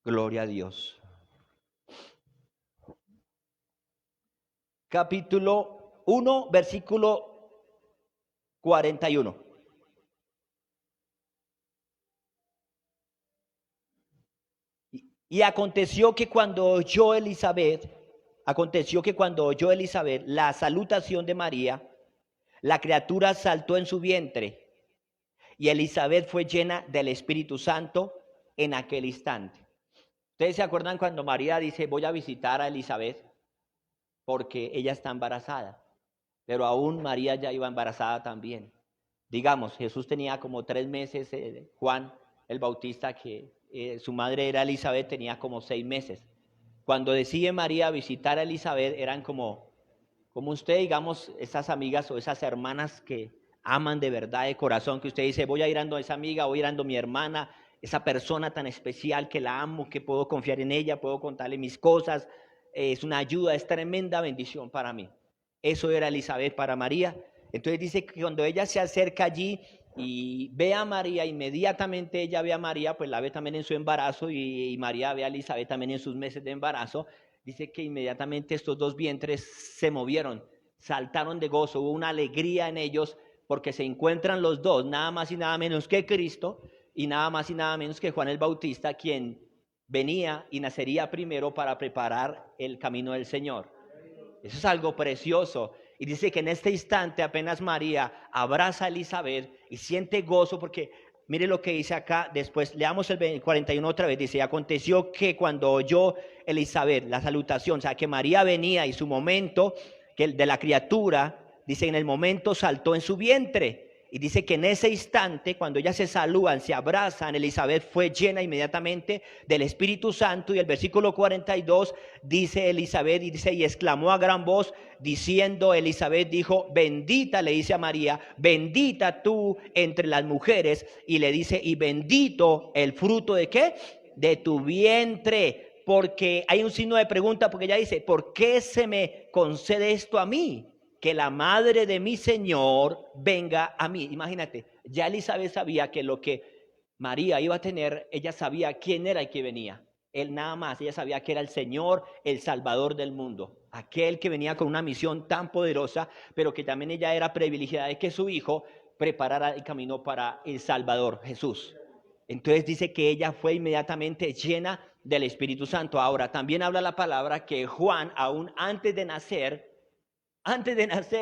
Gloria a Dios. Capítulo 1, versículo 41. Y aconteció que cuando oyó Elizabeth la salutación de María, la criatura saltó en su vientre, y Elizabeth fue llena del Espíritu Santo en aquel instante. ¿Ustedes se acuerdan cuando María dice, voy a visitar a Elizabeth? Porque ella está embarazada, pero aún María ya iba embarazada también. Digamos, Jesús tenía como 3 meses, Juan el Bautista, que su madre era Elizabeth, tenía como 6 meses. Cuando decide María visitar a Elizabeth, eran como usted, digamos, esas amigas o esas hermanas que aman de verdad, de corazón, que usted dice, voy a ir ando a esa amiga, voy a ir ando a mi hermana, esa persona tan especial que la amo, que puedo confiar en ella, puedo contarle mis cosas, es una ayuda, es tremenda bendición para mí. Eso era Elizabeth para María. Entonces dice que cuando ella se acerca allí y ve a María, inmediatamente ella ve a María, pues la ve también en su embarazo y María ve a Elizabeth también en sus meses de embarazo. Dice que inmediatamente estos dos vientres se movieron, saltaron de gozo, hubo una alegría en ellos porque se encuentran los dos, nada más y nada menos que Cristo y nada más y nada menos que Juan el Bautista, quien venía y nacería primero para preparar el camino del Señor. Eso es algo precioso. Y dice que en este instante apenas María abraza a Elizabeth y siente gozo porque mire lo que dice acá, después leamos el 41 otra vez, dice, aconteció que cuando oyó Elizabeth la salutación, o sea que María venía y su momento, que el de la criatura, dice en el momento saltó en su vientre. Y dice que en ese instante, cuando ellas se saludan, se abrazan, Elizabeth fue llena inmediatamente del Espíritu Santo. Y el versículo 42 dice Elizabeth, y exclamó a gran voz, diciendo, Elizabeth dijo, bendita, le dice a María, bendita tú entre las mujeres. Y le dice, y bendito el fruto de ¿qué? De tu vientre. Porque hay un signo de pregunta, porque ella dice, ¿por qué se me concede esto a mí? Que la madre de mi Señor venga a mí. Imagínate, ya Elizabeth sabía que lo que María iba a tener, ella sabía quién era el que venía. Él nada más, ella sabía que era el Señor, el Salvador del mundo, aquel que venía con una misión tan poderosa, pero que también ella era privilegiada de que su hijo preparara el camino para el Salvador, Jesús. Entonces dice que ella fue inmediatamente llena del Espíritu Santo. Ahora, también habla la palabra que Juan, aún antes de nacer,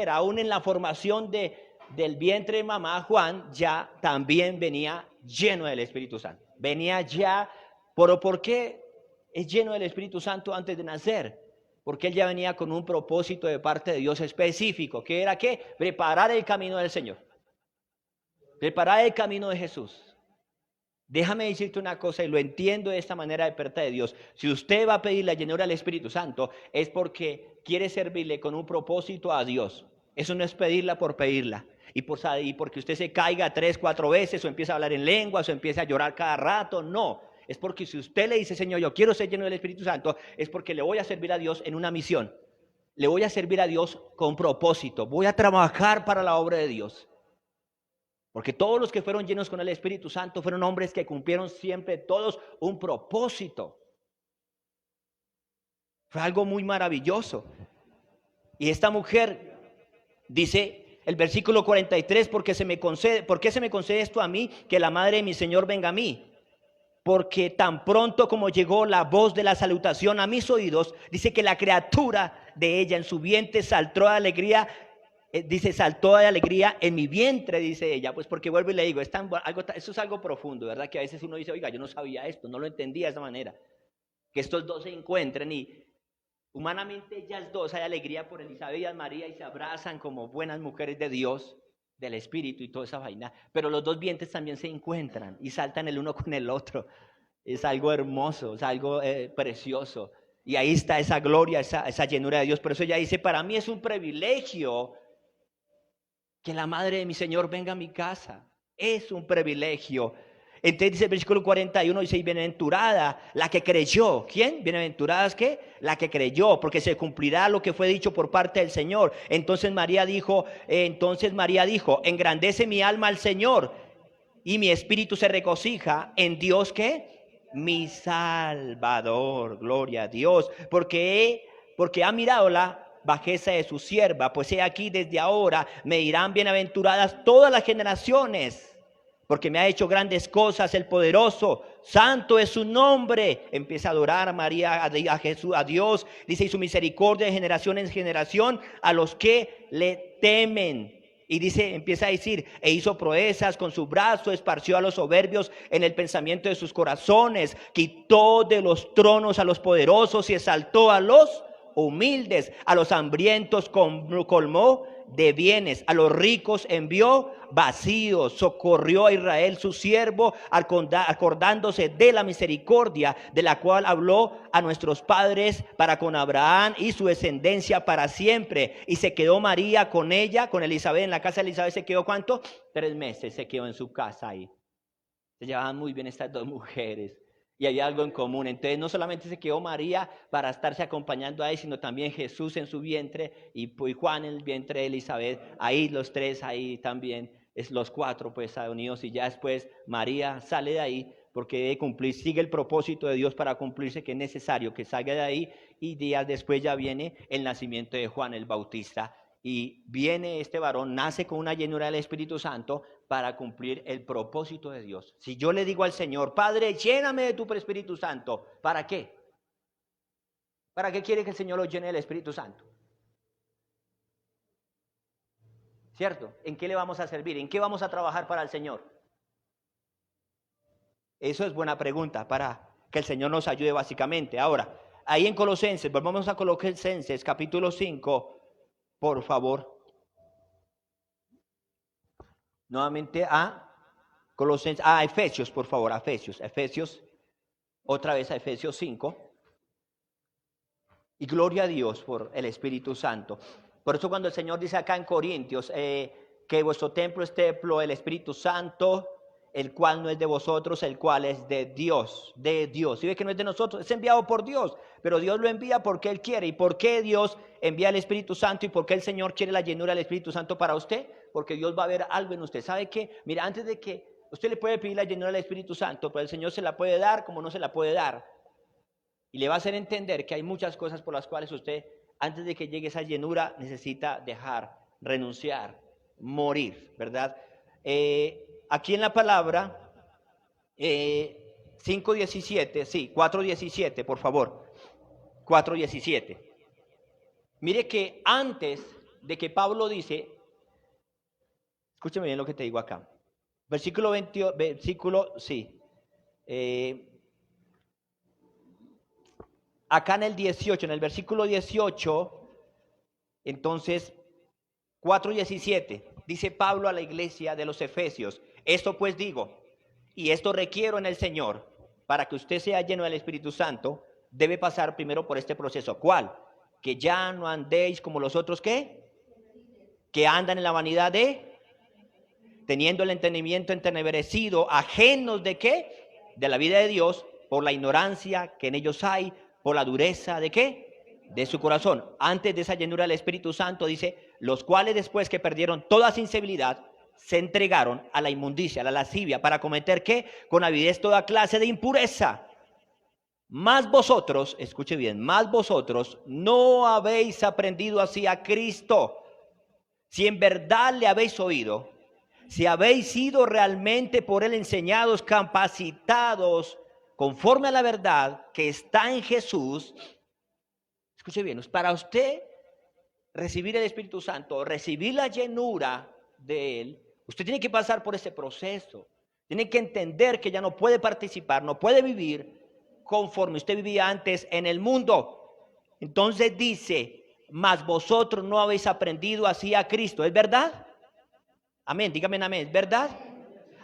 aún en la formación del vientre de mamá, Juan ya también venía lleno del Espíritu Santo. Venía ya, pero ¿por qué es lleno del Espíritu Santo antes de nacer? Porque él ya venía con un propósito de parte de Dios específico, que era ¿qué? Preparar el camino del Señor. Preparar el camino de Jesús. Déjame decirte una cosa, y lo entiendo de esta manera de parte de Dios. Si usted va a pedir la llenura del Espíritu Santo, es porque quiere servirle con un propósito a Dios. Eso no es pedirla por pedirla. Y porque usted se caiga 3, 4 veces, o empieza a hablar en lenguas, o empieza a llorar cada rato. No, es porque si usted le dice, Señor, yo quiero ser lleno del Espíritu Santo, es porque le voy a servir a Dios en una misión. Le voy a servir a Dios con propósito. Voy a trabajar para la obra de Dios. Porque todos los que fueron llenos con el Espíritu Santo fueron hombres que cumplieron siempre todos un propósito. Fue algo muy maravilloso. Y esta mujer dice el versículo 43, ¿por qué se me concede esto a mí, que la madre de mi Señor venga a mí? Porque tan pronto como llegó la voz de la salutación a mis oídos, dice que la criatura de ella en su vientre saltó de alegría. Dice, saltó de alegría en mi vientre, dice ella, pues porque vuelvo y le digo, eso es algo profundo, ¿verdad? Que a veces uno dice, oiga, yo no sabía esto, no lo entendía de esa manera. Que estos dos se encuentren y humanamente ellas dos hay alegría por Elizabeth y María y se abrazan como buenas mujeres de Dios, del Espíritu y toda esa vaina, pero los dos vientres también se encuentran y saltan el uno con el otro. Es algo hermoso, es algo precioso. Y ahí está esa gloria, esa llenura de Dios. Por eso ella dice, para mí es un privilegio que la madre de mi Señor venga a mi casa. Es un privilegio. Entonces dice el versículo 41, dice, y bienaventurada la que creyó. ¿Quién? ¿Bienaventurada es qué? La que creyó, porque se cumplirá lo que fue dicho por parte del Señor. Entonces María dijo, engrandece mi alma al Señor, y mi espíritu se regocija en Dios, ¿qué? Mi Salvador. Gloria a Dios, porque ha mirado la bajeza de su sierva, pues he aquí desde ahora me dirán bienaventuradas todas las generaciones, porque me ha hecho grandes cosas el poderoso, santo es su nombre. Empieza a adorar a María, a Jesús, a Dios, dice, y su misericordia de generación en generación a los que le temen. Y dice, empieza a decir, e hizo proezas con su brazo, esparció a los soberbios en el pensamiento de sus corazones, quitó de los tronos a los poderosos y exaltó a los humildes, a los hambrientos colmó de bienes, a los ricos envió vacíos, socorrió a Israel su siervo, acordándose de la misericordia de la cual habló a nuestros padres para con Abraham y su descendencia para siempre. Y se quedó María con ella, con Elizabeth, en la casa de Elizabeth se quedó ¿cuánto? 3 meses se quedó en su casa ahí. Se llevaban muy bien estas dos mujeres. Y había algo en común. Entonces no solamente se quedó María para estarse acompañando a él, sino también Jesús en su vientre y Juan en el vientre de Elizabeth. Ahí los tres, ahí también, los 4 pues unidos. Y ya después María sale de ahí porque debe cumplir, sigue el propósito de Dios para cumplirse, que es necesario que salga de ahí. Y días después ya viene el nacimiento de Juan el Bautista. Y viene este varón, nace con una llenura del Espíritu Santo para cumplir el propósito de Dios. Si yo le digo al Señor, Padre, lléname de tu Espíritu Santo, ¿para qué? ¿Para qué quiere que el Señor lo llene del Espíritu Santo? ¿Cierto? ¿En qué le vamos a servir? ¿En qué vamos a trabajar para el Señor? Eso es buena pregunta para que el Señor nos ayude básicamente. Ahora, ahí en Colosenses, volvamos a Colosenses capítulo 5, por favor. Nuevamente a Colosenses, a Efesios, por favor, a Efesios, otra vez a Efesios 5. Y gloria a Dios por el Espíritu Santo. Por eso cuando el Señor dice acá en Corintios, que vuestro templo es templo del Espíritu Santo, el cual no es de vosotros, el cual es de Dios, de Dios. Si ve que no es de nosotros, es enviado por Dios, pero Dios lo envía porque Él quiere. ¿Y por qué Dios envía el Espíritu Santo? ¿Y por qué el Señor quiere la llenura del Espíritu Santo para usted? Porque Dios va a ver algo en usted. ¿Sabe qué? Mira, antes de que usted le puede pedir la llenura del Espíritu Santo, pero el Señor se la puede dar como no se la puede dar. Y le va a hacer entender que hay muchas cosas por las cuales usted, antes de que llegue esa llenura, necesita dejar, renunciar, morir, ¿verdad? Aquí en la palabra, 5:17, sí, 4:17, por favor, 4:17. Mire que antes de que Pablo dice, escúcheme bien lo que te digo acá, versículo 20, acá en el 18, en el versículo 18, entonces 4:17, dice Pablo a la iglesia de los Efesios, esto pues digo, y esto requiero en el Señor, para que usted sea lleno del Espíritu Santo, debe pasar primero por este proceso. ¿Cuál? Que ya no andéis como los otros, ¿qué? Que andan en la vanidad de, teniendo el entendimiento entenebrecido, ajenos de qué? De la vida de Dios, por la ignorancia que en ellos hay, por la dureza de qué? De su corazón. Antes de esa llenura del Espíritu Santo dice, los cuales después que perdieron toda sensibilidad, se entregaron a la inmundicia, a la lascivia, para cometer ¿qué? Con avidez toda clase de impureza. Más vosotros, escuche bien, más vosotros no habéis aprendido así a Cristo. Si en verdad le habéis oído, si habéis sido realmente por él enseñados, capacitados, conforme a la verdad que está en Jesús. Escuche bien, para usted recibir el Espíritu Santo, recibir la llenura de él, usted tiene que pasar por ese proceso. Tiene que entender que ya no puede participar, no puede vivir conforme usted vivía antes en el mundo. Entonces dice, mas vosotros no habéis aprendido así a Cristo. ¿Es verdad? Amén, dígame amén, ¿es verdad?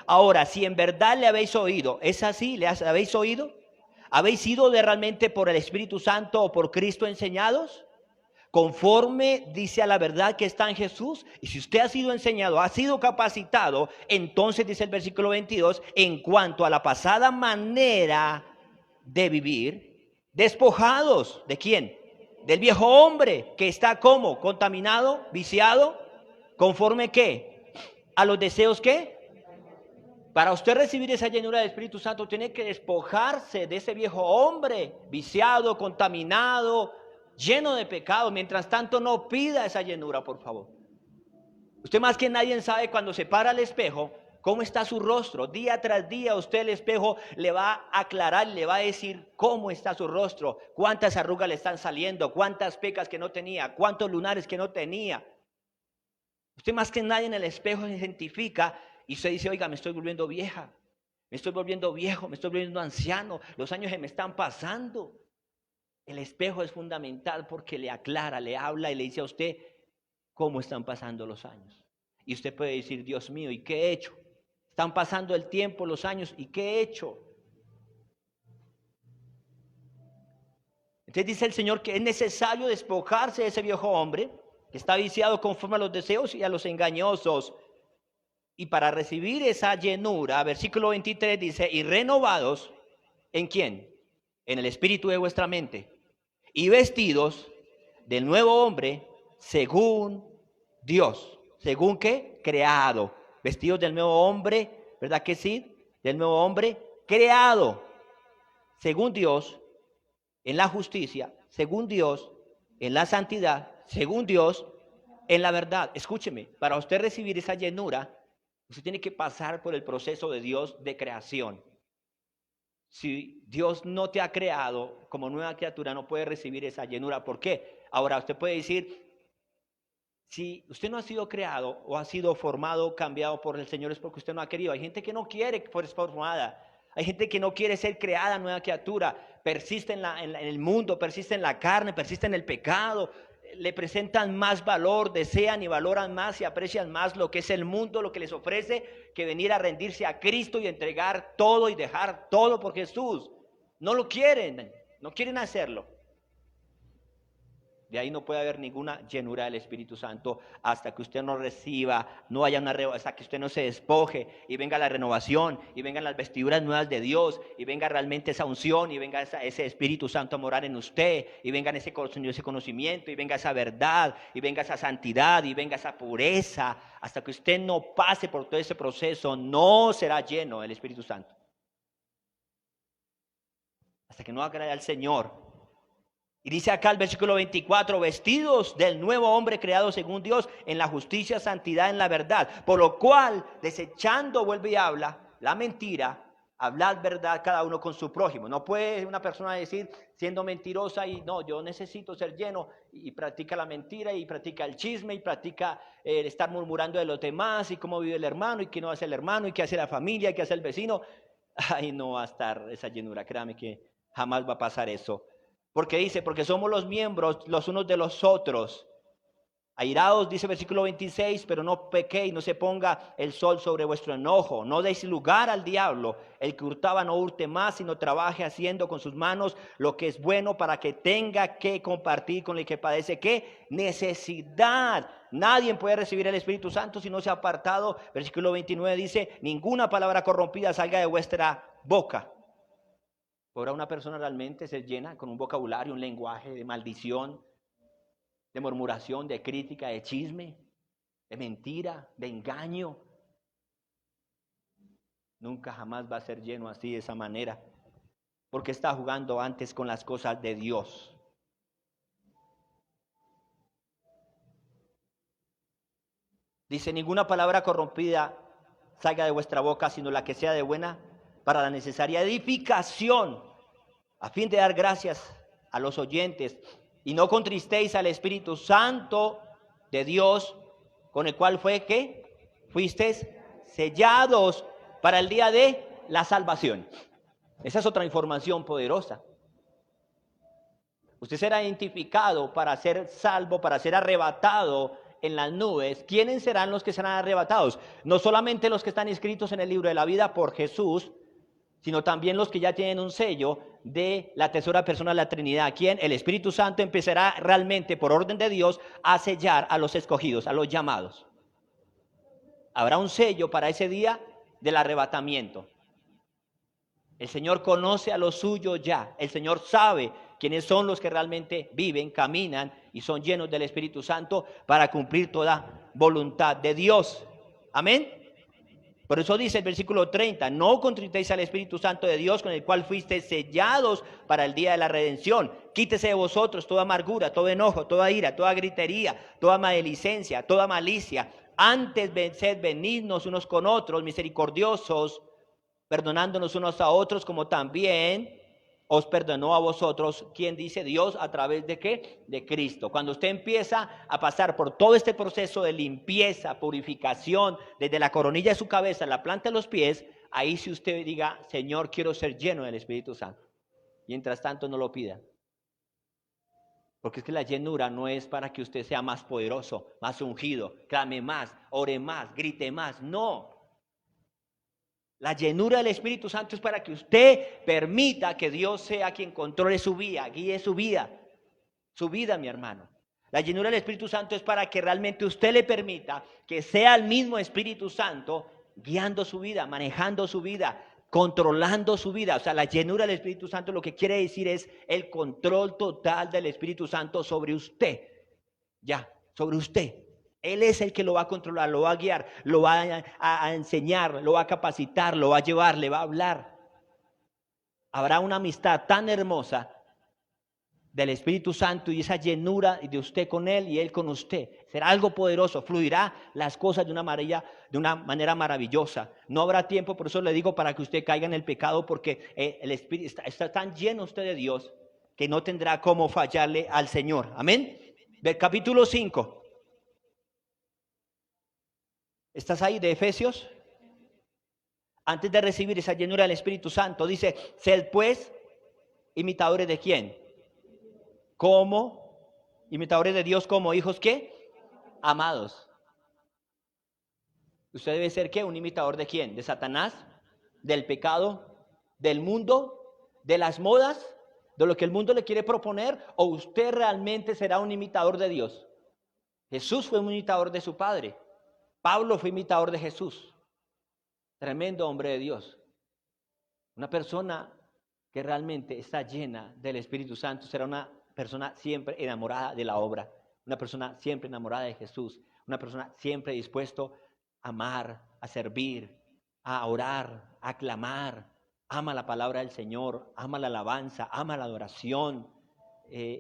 Ahora, si en verdad le habéis oído, ¿es así? ¿Le habéis oído? ¿Habéis sido realmente por el Espíritu Santo o por Cristo enseñados? Conforme dice a la verdad que está en Jesús. Y si usted ha sido enseñado, ha sido capacitado, entonces dice el versículo 22, en cuanto a la pasada manera de vivir, despojados, ¿de quién? Del viejo hombre que está como contaminado, viciado, conforme ¿qué? A los deseos ¿qué? Para usted recibir esa llenura del Espíritu Santo tiene que despojarse de ese viejo hombre viciado, contaminado, lleno de pecado. Mientras tanto no pida esa llenura, por favor. Usted más que nadie sabe cuando se para al espejo cómo está su rostro. Día tras día usted el espejo le va a aclarar, le va a decir cómo está su rostro, cuántas arrugas le están saliendo, cuántas pecas que no tenía, cuántos lunares que no tenía. Usted más que nadie en el espejo se identifica y usted dice, oiga, me estoy volviendo vieja, me estoy volviendo viejo, me estoy volviendo anciano, los años se me están pasando. El espejo es fundamental porque le aclara, le habla y le dice a usted cómo están pasando los años. Y usted puede decir, Dios mío, ¿y qué he hecho? Están pasando el tiempo, los años, ¿y qué he hecho? Entonces dice el Señor que es necesario despojarse de ese viejo hombre que está viciado conforme a los deseos y a los engañosos. Y para recibir esa llenura, versículo 23 dice, y renovados, ¿en quién? En el espíritu de vuestra mente. Y vestidos del nuevo hombre según Dios. ¿Según qué? Creado. Vestidos del nuevo hombre, ¿verdad que sí? Del nuevo hombre creado. Según Dios, en la justicia. Según Dios, en la santidad. Según Dios, en la verdad. Escúcheme, para usted recibir esa llenura, usted tiene que pasar por el proceso de Dios de creación. Si Dios no te ha creado como nueva criatura, no puede recibir esa llenura. ¿Por qué? Ahora usted puede decir, si usted no ha sido creado o ha sido formado, cambiado por el Señor, es porque usted no ha querido. Hay gente que no quiere ser formada. Hay gente que no quiere ser creada nueva criatura. Persiste en el mundo, persiste en la carne, persiste en el pecado. Le presentan más valor, desean y valoran más y aprecian más lo que es el mundo, lo que les ofrece, que venir a rendirse a Cristo y entregar todo y dejar todo por Jesús. No lo quieren, no quieren hacerlo. De ahí no puede haber ninguna llenura del Espíritu Santo hasta que usted no reciba, no haya hasta que usted no se despoje y venga la renovación y vengan las vestiduras nuevas de Dios y venga realmente esa unción y venga ese Espíritu Santo a morar en usted y venga ese conocimiento y venga esa verdad y venga esa santidad y venga esa pureza. Hasta que usted no pase por todo ese proceso, no será lleno del Espíritu Santo. hasta que no agrade al Señor. Y dice acá el versículo 24, vestidos del nuevo hombre creado según Dios, en la justicia, santidad, en la verdad. Por lo cual, desechando, vuelve y habla, la mentira, hablad verdad cada uno con su prójimo. No puede una persona decir, siendo mentirosa, y no, yo necesito ser lleno, y practica la mentira, y practica el chisme, y practica el estar murmurando de los demás, y cómo vive el hermano, y qué no hace el hermano, y qué hace la familia, y qué hace el vecino. Ahí no va a estar esa llenura, créame que jamás va a pasar eso. Porque dice, porque somos los miembros los unos de los otros. Airaos, dice versículo 26, pero no pequéis, no se ponga el sol sobre vuestro enojo. No deis lugar al diablo. El que hurtaba no hurte más, sino trabaje haciendo con sus manos lo que es bueno para que tenga que compartir con el que padece. ¿Qué? Necesidad. Nadie puede recibir el Espíritu Santo si no se ha apartado. Versículo 29 dice, ninguna palabra corrompida salga de vuestra boca. ¿Podrá una persona realmente ser llena con un vocabulario, un lenguaje de maldición, de murmuración, de crítica, de chisme, de mentira, de engaño? Nunca jamás va a ser lleno así, de esa manera, porque está jugando antes con las cosas de Dios. Dice, ninguna palabra corrompida salga de vuestra boca, sino la que sea de buena para la necesaria edificación, a fin de dar gracias a los oyentes, y no contristéis al Espíritu Santo de Dios, con el cual fue que fuisteis sellados para el día de la salvación. Esa es otra información poderosa. Usted será identificado para ser salvo, para ser arrebatado en las nubes. ¿Quiénes serán los que serán arrebatados? No solamente los que están inscritos en el libro de la vida por Jesús, sino también los que ya tienen un sello de la tercera persona de la Trinidad, quien el Espíritu Santo empezará realmente por orden de Dios a sellar a los escogidos, a los llamados. Habrá un sello para ese día del arrebatamiento. El Señor conoce a los suyos ya. El Señor sabe quiénes son los que realmente viven, caminan y son llenos del Espíritu Santo para cumplir toda voluntad de Dios. Amén. Por eso dice el versículo 30, no contristéis al Espíritu Santo de Dios, con el cual fuisteis sellados para el día de la redención. Quítese de vosotros toda amargura, todo enojo, toda ira, toda gritería, toda maledicencia, toda malicia. Antes sed benignos unos con otros, misericordiosos, perdonándonos unos a otros, como también os perdonó a vosotros. ¿Quién dice? Dios, ¿a través de qué? De Cristo. Cuando usted empieza a pasar por todo este proceso de limpieza, purificación, desde la coronilla de su cabeza a la planta de los pies, ahí si usted diga, Señor, quiero ser lleno del Espíritu Santo. Mientras tanto, no lo pida. Porque es que la llenura no es para que usted sea más poderoso, más ungido, clame más, ore más, grite más. No. La llenura del Espíritu Santo es para que usted permita que Dios sea quien controle su vida, guíe su vida, mi hermano. La llenura del Espíritu Santo es para que realmente usted le permita que sea el mismo Espíritu Santo guiando su vida, manejando su vida, controlando su vida. O sea, la llenura del Espíritu Santo lo que quiere decir es el control total del Espíritu Santo sobre usted. Ya, sobre usted. Él es el que lo va a controlar, lo va a guiar, lo va a enseñar, lo va a capacitar, lo va a llevar, le va a hablar. Habrá una amistad tan hermosa del Espíritu Santo y esa llenura de usted con Él y Él con usted. Será algo poderoso, fluirá las cosas de una manera maravillosa. No habrá tiempo, por eso le digo, para que usted caiga en el pecado, porque el Espíritu está tan lleno usted de Dios que no tendrá cómo fallarle al Señor. Amén. Del capítulo 5. ¿Estás ahí de Efesios? Antes de recibir esa llenura del Espíritu Santo, dice, sed pues imitadores de ¿quién? Como imitadores de Dios, como hijos ¿qué? Amados. ¿Usted debe ser qué? ¿Un imitador de quién? ¿De Satanás? ¿Del pecado? ¿Del mundo? ¿De las modas? ¿De lo que el mundo le quiere proponer? ¿O usted realmente será un imitador de Dios? Jesús fue un imitador de su Padre. Pablo fue imitador de Jesús. Tremendo hombre de Dios. Una persona que realmente está llena del Espíritu Santo será una persona siempre enamorada de la obra. Una persona siempre enamorada de Jesús. Una persona siempre dispuesto a amar, a servir, a orar, a clamar, ama la palabra del Señor, ama la alabanza, ama la adoración,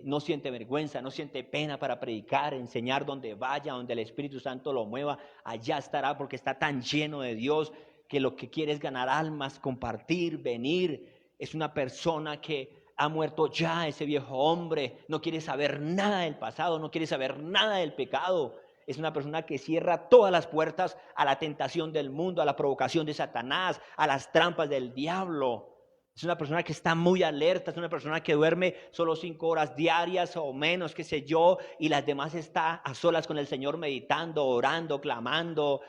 no siente vergüenza, no siente pena para predicar, enseñar donde vaya, donde el Espíritu Santo lo mueva, allá estará porque está tan lleno de Dios que lo que quiere es ganar almas, compartir, venir. Es una persona que ha muerto ya ese viejo hombre, no quiere saber nada del pasado, no quiere saber nada del pecado. Es una persona que cierra todas las puertas a la tentación del mundo, a la provocación de Satanás, a las trampas del diablo. Es una persona que está muy alerta, es una persona que duerme solo 5 horas diarias o menos, qué sé yo, y las demás está a solas con el Señor meditando, orando, clamando.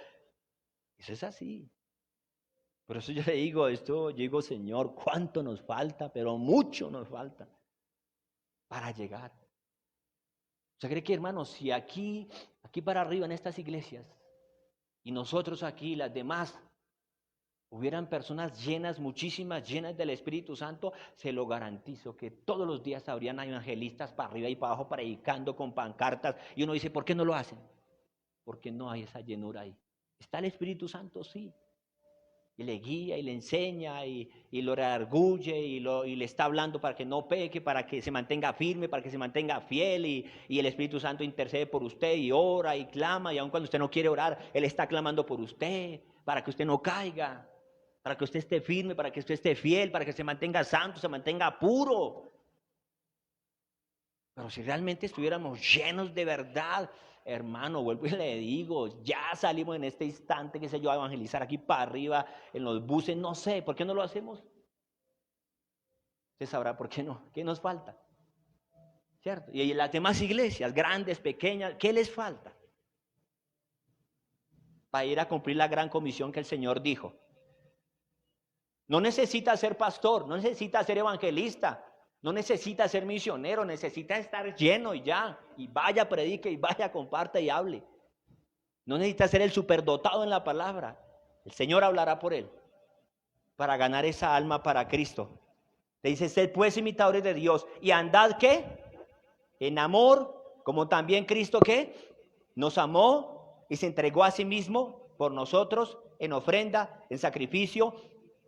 Eso es así. Por eso yo le digo esto, yo digo, Señor, ¿cuánto nos falta? Pero mucho nos falta para llegar. ¿Usted cree que, hermanos, si aquí para arriba en estas iglesias y nosotros aquí, las demás, hubieran personas llenas, muchísimas, llenas del Espíritu Santo, se lo garantizo que todos los días habrían evangelistas para arriba y para abajo predicando con pancartas, y uno dice, ¿por qué no lo hacen? Porque no hay esa llenura ahí. Está el Espíritu Santo, sí, y le guía y le enseña y lo redarguye y le está hablando para que no peque, para que se mantenga firme, para que se mantenga fiel, y el Espíritu Santo intercede por usted y ora y clama, y aun cuando usted no quiere orar, Él está clamando por usted para que usted no caiga, para que usted esté firme, para que usted esté fiel, para que se mantenga santo, se mantenga puro. Pero si realmente estuviéramos llenos de verdad, hermano, vuelvo y le digo, ya salimos en este instante, qué sé yo, a evangelizar aquí para arriba, en los buses, no sé, ¿por qué no lo hacemos? Usted sabrá por qué no, ¿qué nos falta? ¿Cierto? Y las demás iglesias, grandes, pequeñas, ¿qué les falta? Para ir a cumplir la gran comisión que el Señor dijo. No necesita ser pastor, no necesita ser evangelista, no necesita ser misionero, necesita estar lleno y ya, y vaya, predique, y vaya, comparte y hable. No necesita ser el superdotado en la palabra. El Señor hablará por él para ganar esa alma para Cristo. Te dice, sed pues imitadores de Dios y andad, ¿qué? En amor, como también Cristo, ¿qué? Nos amó y se entregó a sí mismo por nosotros en ofrenda, en sacrificio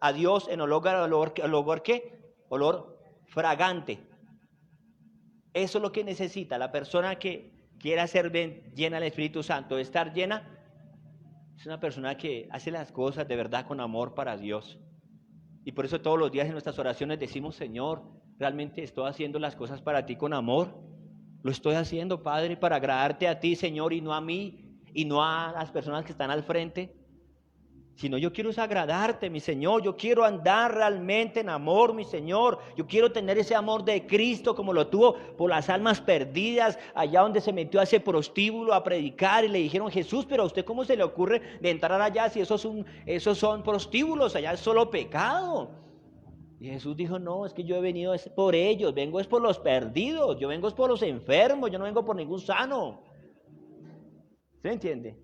a Dios, en olor ¿qué? Olor fragante. Eso es lo que necesita la persona que quiera ser llena del Espíritu Santo. Estar llena es una persona que hace las cosas de verdad con amor para Dios. Y por eso todos los días en nuestras oraciones decimos, Señor, realmente estoy haciendo las cosas para ti con amor. Lo estoy haciendo, Padre, para agradarte a ti, Señor, y no a mí, y no a las personas que están al frente. Sino yo quiero agradarte, mi Señor. Yo quiero andar realmente en amor, mi Señor. Yo quiero tener ese amor de Cristo como lo tuvo por las almas perdidas, allá donde se metió a ese prostíbulo a predicar y le dijeron, Jesús, pero a usted cómo se le ocurre de entrar allá si esos son prostíbulos, allá es solo pecado. Y Jesús dijo, no, es que yo he venido es por ellos, vengo es por los perdidos, yo vengo es por los enfermos, yo no vengo por ningún sano. ¿Se entiende?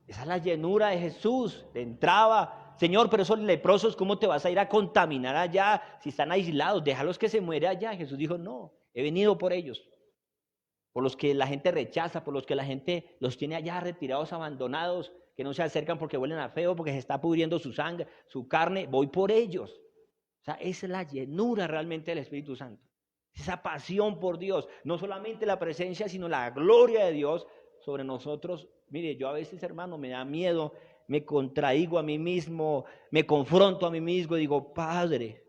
Esa es la llenura de Jesús. Le entraba, Señor, pero esos leprosos, ¿cómo te vas a ir a contaminar allá si están aislados? Déjalos que se muere allá. Jesús dijo, no, he venido por ellos, por los que la gente rechaza, por los que la gente los tiene allá retirados, abandonados, que no se acercan porque huelen a feo, porque se está pudriendo su sangre, su carne. Voy por ellos. O sea, esa es la llenura realmente del Espíritu Santo. Esa pasión por Dios, no solamente la presencia, sino la gloria de Dios sobre nosotros. Mire, yo a veces, hermano, me da miedo, me contradigo a mí mismo, me confronto a mí mismo y digo, Padre,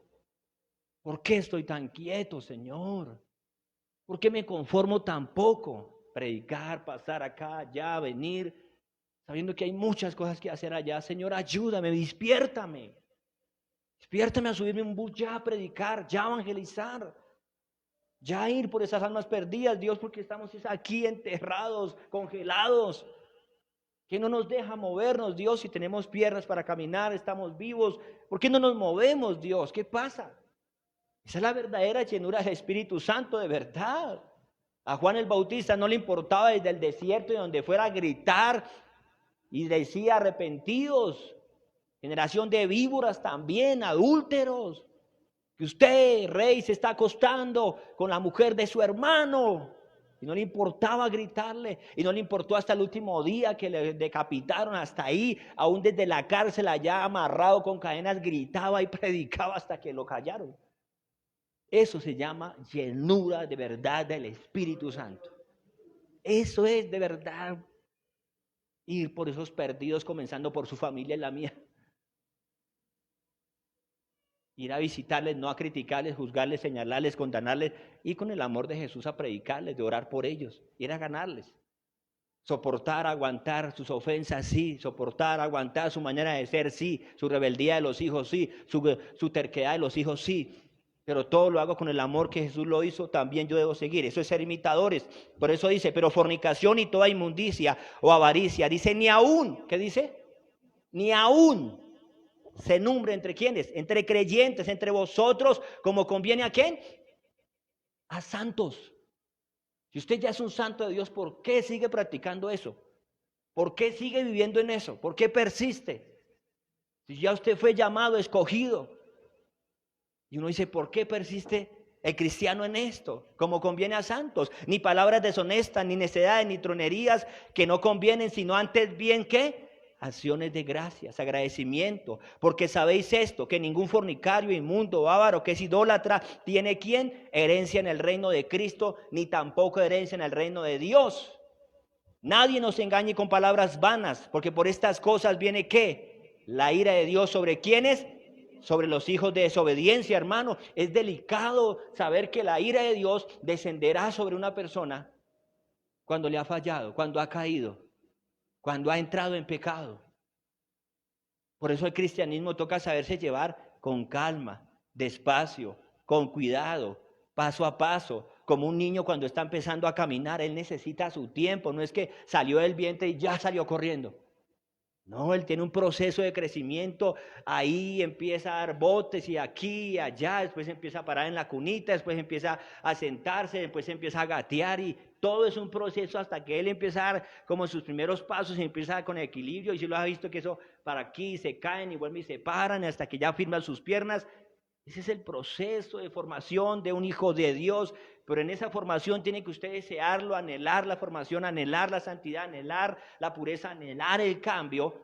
¿por qué estoy tan quieto, Señor? ¿Por qué me conformo tan poco? Predicar, pasar acá, allá, venir, sabiendo que hay muchas cosas que hacer allá. Señor, ayúdame, despiértame. Despiértame a subirme un bus ya a predicar, ya a evangelizar. Ya ir por esas almas perdidas, Dios, porque estamos aquí enterrados, congelados, que no nos deja movernos, Dios, si tenemos piernas para caminar, estamos vivos. ¿Por qué no nos movemos, Dios? ¿Qué pasa? Esa es la verdadera llenura del Espíritu Santo, de verdad. A Juan el Bautista no le importaba desde el desierto y donde fuera a gritar y decía, arrepentidos, generación de víboras también, adúlteros. Que usted, rey, se está acostando con la mujer de su hermano. Y no le importaba gritarle, y no le importó hasta el último día que le decapitaron, hasta ahí, aún desde la cárcel allá amarrado con cadenas, gritaba y predicaba hasta que lo callaron. Eso se llama llenura de verdad del Espíritu Santo. Eso es de verdad ir por esos perdidos, comenzando por su familia y la mía. Ir a visitarles, no a criticarles, juzgarles, señalarles, condenarles, y con el amor de Jesús a predicarles, de orar por ellos, ir a ganarles. Soportar, aguantar sus ofensas, sí. Soportar, aguantar su manera de ser, sí. Su rebeldía de los hijos, sí. Su terquedad de los hijos, sí. Pero todo lo hago con el amor que Jesús lo hizo, también yo debo seguir. Eso es ser imitadores. Por eso dice, pero fornicación y toda inmundicia o avaricia. Dice, ni aún, ¿qué dice? Ni aún se nombre entre quienes, entre creyentes, entre vosotros, como conviene a quién, a santos. Si usted ya es un santo de Dios, ¿por qué sigue practicando eso? ¿Por qué sigue viviendo en eso? ¿Por qué persiste? Si ya usted fue llamado, escogido. Y uno dice, ¿por qué persiste el cristiano en esto? Como conviene a santos. Ni palabras deshonestas, ni necedades, ni tronerías que no convienen, sino antes bien que acciones de gracias, agradecimiento. Porque sabéis esto, que ningún fornicario, inmundo, avaro, que es idólatra, tiene ¿quién? Herencia en el reino de Cristo, ni tampoco herencia en el reino de Dios. Nadie nos engañe con palabras vanas, porque por estas cosas viene ¿qué? La ira de Dios sobre ¿quiénes? Sobre los hijos de desobediencia, hermano. Es delicado saber que la ira de Dios descenderá sobre una persona cuando le ha fallado, cuando ha caído, cuando ha entrado en pecado. Por eso el cristianismo toca saberse llevar con calma, despacio, con cuidado, paso a paso. Como un niño cuando está empezando a caminar, él necesita su tiempo. No es que salió del vientre y ya salió corriendo. No, él tiene un proceso de crecimiento, ahí empieza a dar botes y aquí y allá, después empieza a parar en la cunita, después empieza a sentarse, después empieza a gatear y todo es un proceso hasta que él empieza a dar como sus primeros pasos y empieza con equilibrio y si lo has visto que eso para aquí se caen y vuelven y se paran hasta que ya firman sus piernas. Ese es el proceso de formación de un hijo de Dios, pero en esa formación tiene que usted desearlo, anhelar la formación, anhelar la santidad, anhelar la pureza, anhelar el cambio,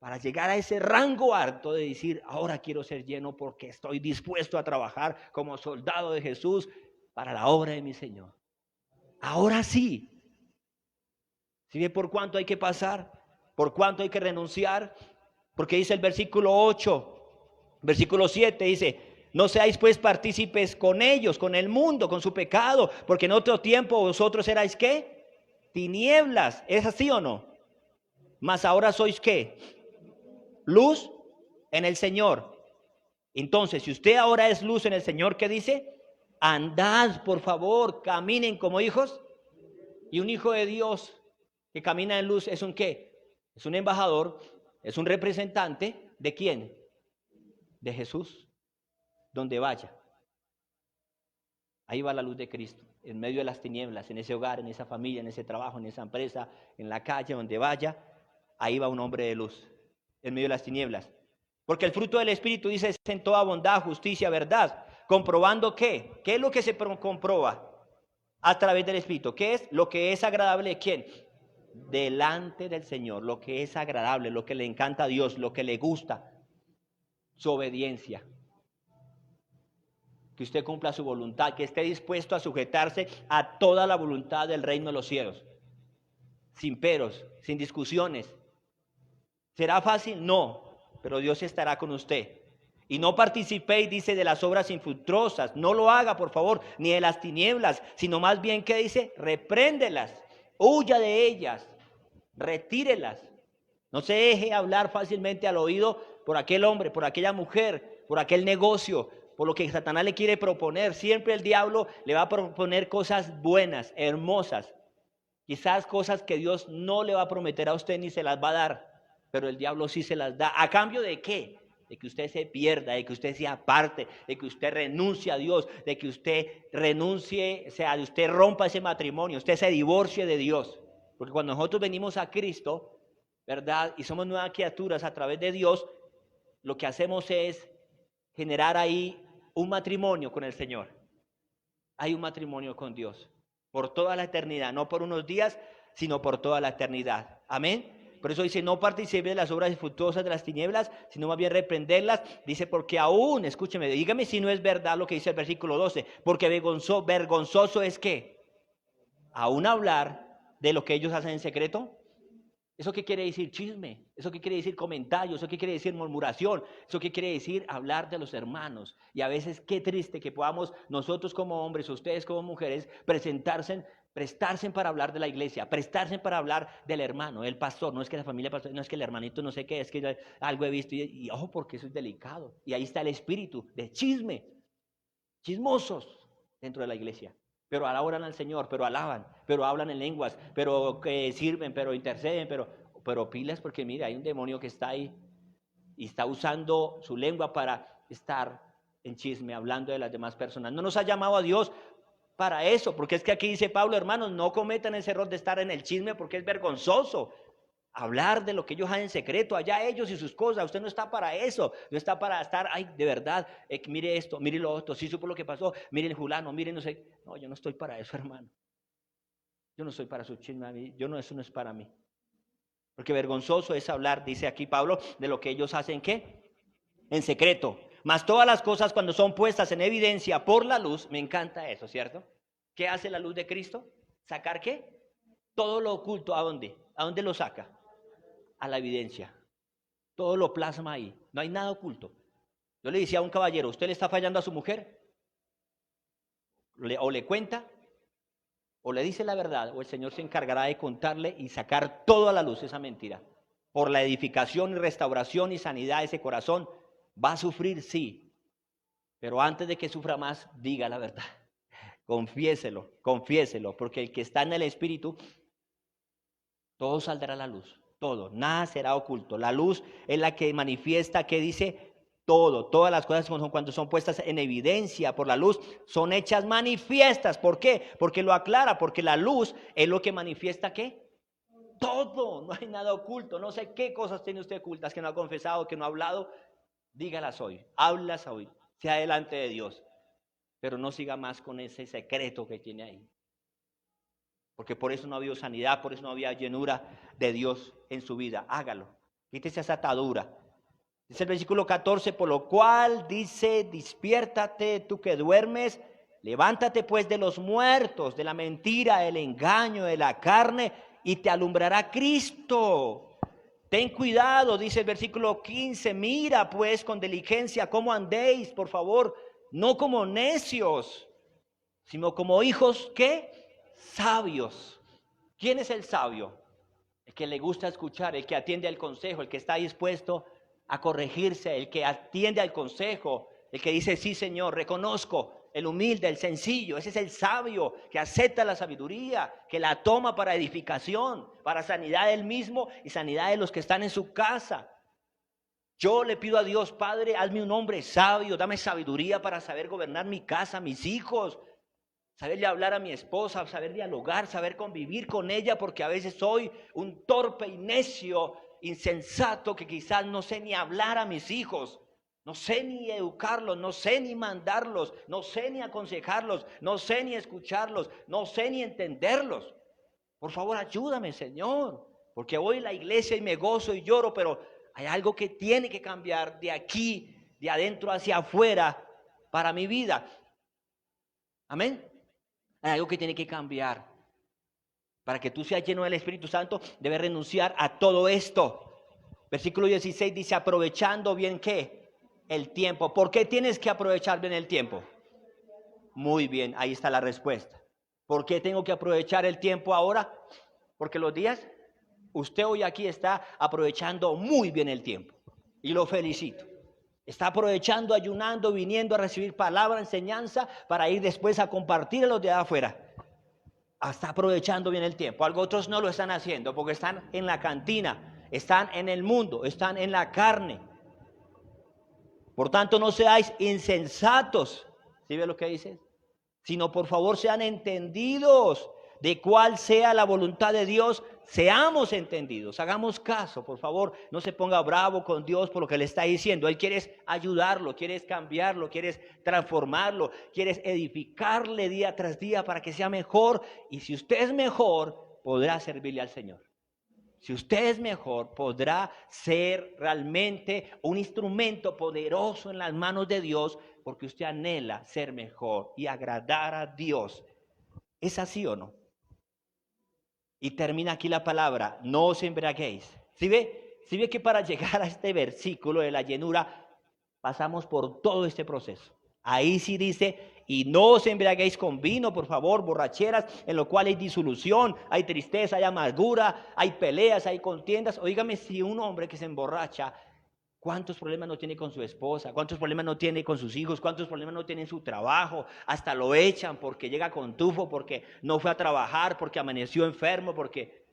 para llegar a ese rango alto de decir, ahora quiero ser lleno porque estoy dispuesto a trabajar como soldado de Jesús para la obra de mi Señor. Ahora sí. ¿Sí ve por cuánto hay que pasar? ¿Por cuánto hay que renunciar? Porque dice el versículo 8, versículo 7 dice, no seáis pues partícipes con ellos, con el mundo, con su pecado, porque en otro tiempo vosotros erais ¿qué? Tinieblas, ¿es así o no? Mas ahora sois ¿qué? Luz en el Señor. Entonces, si usted ahora es luz en el Señor, ¿qué dice? Andad, por favor, caminen como hijos. Y un hijo de Dios que camina en luz es un ¿qué? Es un embajador, es un representante ¿de quién? De Jesús. Donde vaya, ahí va la luz de Cristo, en medio de las tinieblas, en ese hogar, en esa familia, en ese trabajo, en esa empresa, en la calle, donde vaya, ahí va un hombre de luz, en medio de las tinieblas. Porque el fruto del Espíritu dice es en toda bondad, justicia, verdad, comprobando ¿qué? ¿Qué es lo que se comprueba a través del Espíritu? ¿Qué es? Lo que es agradable, ¿quién? Delante del Señor, lo que es agradable, lo que le encanta a Dios, lo que le gusta, su obediencia. Que usted cumpla su voluntad, que esté dispuesto a sujetarse a toda la voluntad del reino de los cielos, sin peros, sin discusiones. ¿Será fácil? No, pero Dios estará con usted. Y no participéis, dice, de las obras infructuosas, no lo haga, por favor, ni de las tinieblas, sino más bien, ¿qué dice? Repréndelas, huya de ellas, retírelas. No se deje hablar fácilmente al oído por aquel hombre, por aquella mujer, por aquel negocio, por lo que Satanás le quiere proponer. Siempre el diablo le va a proponer cosas buenas, hermosas. Quizás cosas que Dios no le va a prometer a usted ni se las va a dar, pero el diablo sí se las da. ¿A cambio de qué? De que usted se pierda, de que usted se aparte, de que usted renuncie a Dios, de que usted renuncie, o sea, de usted rompa ese matrimonio, usted se divorcie de Dios. Porque cuando nosotros venimos a Cristo, ¿verdad? Y somos nuevas criaturas a través de Dios, lo que hacemos es generar ahí un matrimonio con el Señor. Hay un matrimonio con Dios. por toda la eternidad, no por unos días, sino por toda la eternidad. Amén. Por eso dice, no participe de las obras infructuosas de las tinieblas, sino más bien reprenderlas. Dice, porque aún, escúcheme, dígame si no es verdad lo que dice el versículo 12, porque vergonzoso es que aún hablar de lo que ellos hacen en secreto. ¿Eso qué quiere decir? Chisme. ¿Eso qué quiere decir? Comentario. ¿Eso qué quiere decir? Murmuración. ¿Eso qué quiere decir? Hablar de los hermanos. Y a veces qué triste que podamos nosotros como hombres, ustedes como mujeres, prestarse para hablar de la iglesia, prestarse para hablar del hermano, el pastor. No es que la familia pastor, no es que el hermanito no sé qué, es que algo he visto. Y ojo, porque eso es delicado. Y ahí está el espíritu de chisme. Chismosos dentro de la iglesia. Pero alaban al Señor, pero alaban, pero hablan en lenguas, pero que sirven, pero interceden, pero pilas, porque mira, hay un demonio que está ahí y está usando su lengua para estar en chisme, hablando de las demás personas. No nos ha llamado a Dios para eso, porque es que aquí dice Pablo, hermanos, no cometan ese error de estar en el chisme porque es vergonzoso. Hablar de lo que ellos hacen en secreto, allá ellos y sus cosas. Usted no está para eso, no está para estar, ay, de verdad, mire esto, mire lo otro, sí supo lo que pasó, mire el fulano, mire no sé. No, yo no estoy para eso, hermano. Yo no estoy para su chisme, eso no es para mí. Porque vergonzoso es hablar, dice aquí Pablo, de lo que ellos hacen, ¿qué? En secreto. Mas todas las cosas cuando son puestas en evidencia por la luz, me encanta eso, ¿cierto? ¿Qué hace la luz de Cristo? ¿Sacar qué? Todo lo oculto, ¿a dónde? ¿A dónde lo saca? A la evidencia. Todo lo plasma ahí. No hay nada oculto. Yo le decía a un caballero, ¿usted le está fallando a su mujer? O le cuenta, o le dice la verdad, o el Señor se encargará de contarle y sacar todo a la luz esa mentira. Por la edificación y restauración y sanidad de ese corazón, va a sufrir, sí. Pero antes de que sufra más, diga la verdad. Confiéselo, porque el que está en el Espíritu, todo saldrá a la luz. Todo, nada será oculto. La luz es la que manifiesta, que dice todo. Todas las cosas cuando son puestas en evidencia por la luz son hechas manifiestas. ¿Por qué? Porque lo aclara, porque la luz es lo que manifiesta ¿qué? Todo, no hay nada oculto. No sé qué cosas tiene usted ocultas que no ha confesado, que no ha hablado. Dígalas hoy, háblalas hoy, sea delante de Dios. Pero no siga más con ese secreto que tiene ahí. Porque por eso no ha habido sanidad, por eso no había llenura de Dios en su vida. Hágalo. Quítese esa atadura. Dice el versículo 14, por lo cual dice, despiértate tú que duermes, levántate pues de los muertos, de la mentira, del engaño, de la carne, y te alumbrará Cristo. Ten cuidado, dice el versículo 15, mira pues con diligencia cómo andéis, por favor, no como necios, sino como hijos, ¿qué? Sabios. ¿Quién es el sabio? El que le gusta escuchar, el que atiende al consejo, el que está dispuesto a corregirse, el que atiende al consejo, el que dice, sí Señor, reconozco, el humilde, el sencillo. Ese es el sabio que acepta la sabiduría, que la toma para edificación, para sanidad del mismo y sanidad de los que están en su casa. Yo le pido a Dios, Padre, hazme un hombre sabio, dame sabiduría para saber gobernar mi casa, mis hijos, saberle hablar a mi esposa, saber dialogar, saber convivir con ella, porque a veces soy un torpe y necio, insensato, que quizás no sé ni hablar a mis hijos, no sé ni educarlos, no sé ni mandarlos, no sé ni aconsejarlos, no sé ni escucharlos, no sé ni entenderlos. Por favor, ayúdame, Señor, porque voy a la iglesia y me gozo y lloro, pero hay algo que tiene que cambiar de aquí, de adentro hacia afuera, para mi vida. Amén. Hay algo que tiene que cambiar. Para que tú seas lleno del Espíritu Santo, debes renunciar a todo esto. Versículo 16 dice, aprovechando bien, ¿qué? El tiempo. ¿Por qué tienes que aprovechar bien el tiempo? Muy bien, ahí está la respuesta. ¿Por qué tengo que aprovechar el tiempo ahora? Porque los días, usted hoy aquí está aprovechando muy bien el tiempo. Y lo felicito. Está aprovechando, ayunando, viniendo a recibir palabra, enseñanza, para ir después a compartir a los de afuera. Está aprovechando bien el tiempo. Algo otros no lo están haciendo porque están en la cantina, están en el mundo, están en la carne. Por tanto, no seáis insensatos. ¿Sí ve lo que dice? Sino por favor sean entendidos de cuál sea la voluntad de Dios, seamos entendidos, hagamos caso, por favor, no se ponga bravo con Dios por lo que le está diciendo. Él quiere ayudarlo, quiere cambiarlo, quiere transformarlo, quiere edificarle día tras día para que sea mejor. Y si usted es mejor, podrá servirle al Señor. Si usted es mejor, podrá ser realmente un instrumento poderoso en las manos de Dios, porque usted anhela ser mejor y agradar a Dios. ¿Es así o no? Y termina aquí la palabra, no os embriaguéis. ¿Sí ve? ¿Sí ve que para llegar a este versículo de la llenura pasamos por todo este proceso? Ahí sí dice, y no os embriaguéis con vino, por favor, borracheras, en lo cual hay disolución, hay tristeza, hay amargura, hay peleas, hay contiendas. Óigame, si un hombre que se emborracha, ¿cuántos problemas no tiene con su esposa? ¿Cuántos problemas no tiene con sus hijos? ¿Cuántos problemas no tiene en su trabajo? Hasta lo echan porque llega con tufo, porque no fue a trabajar, porque amaneció enfermo, porque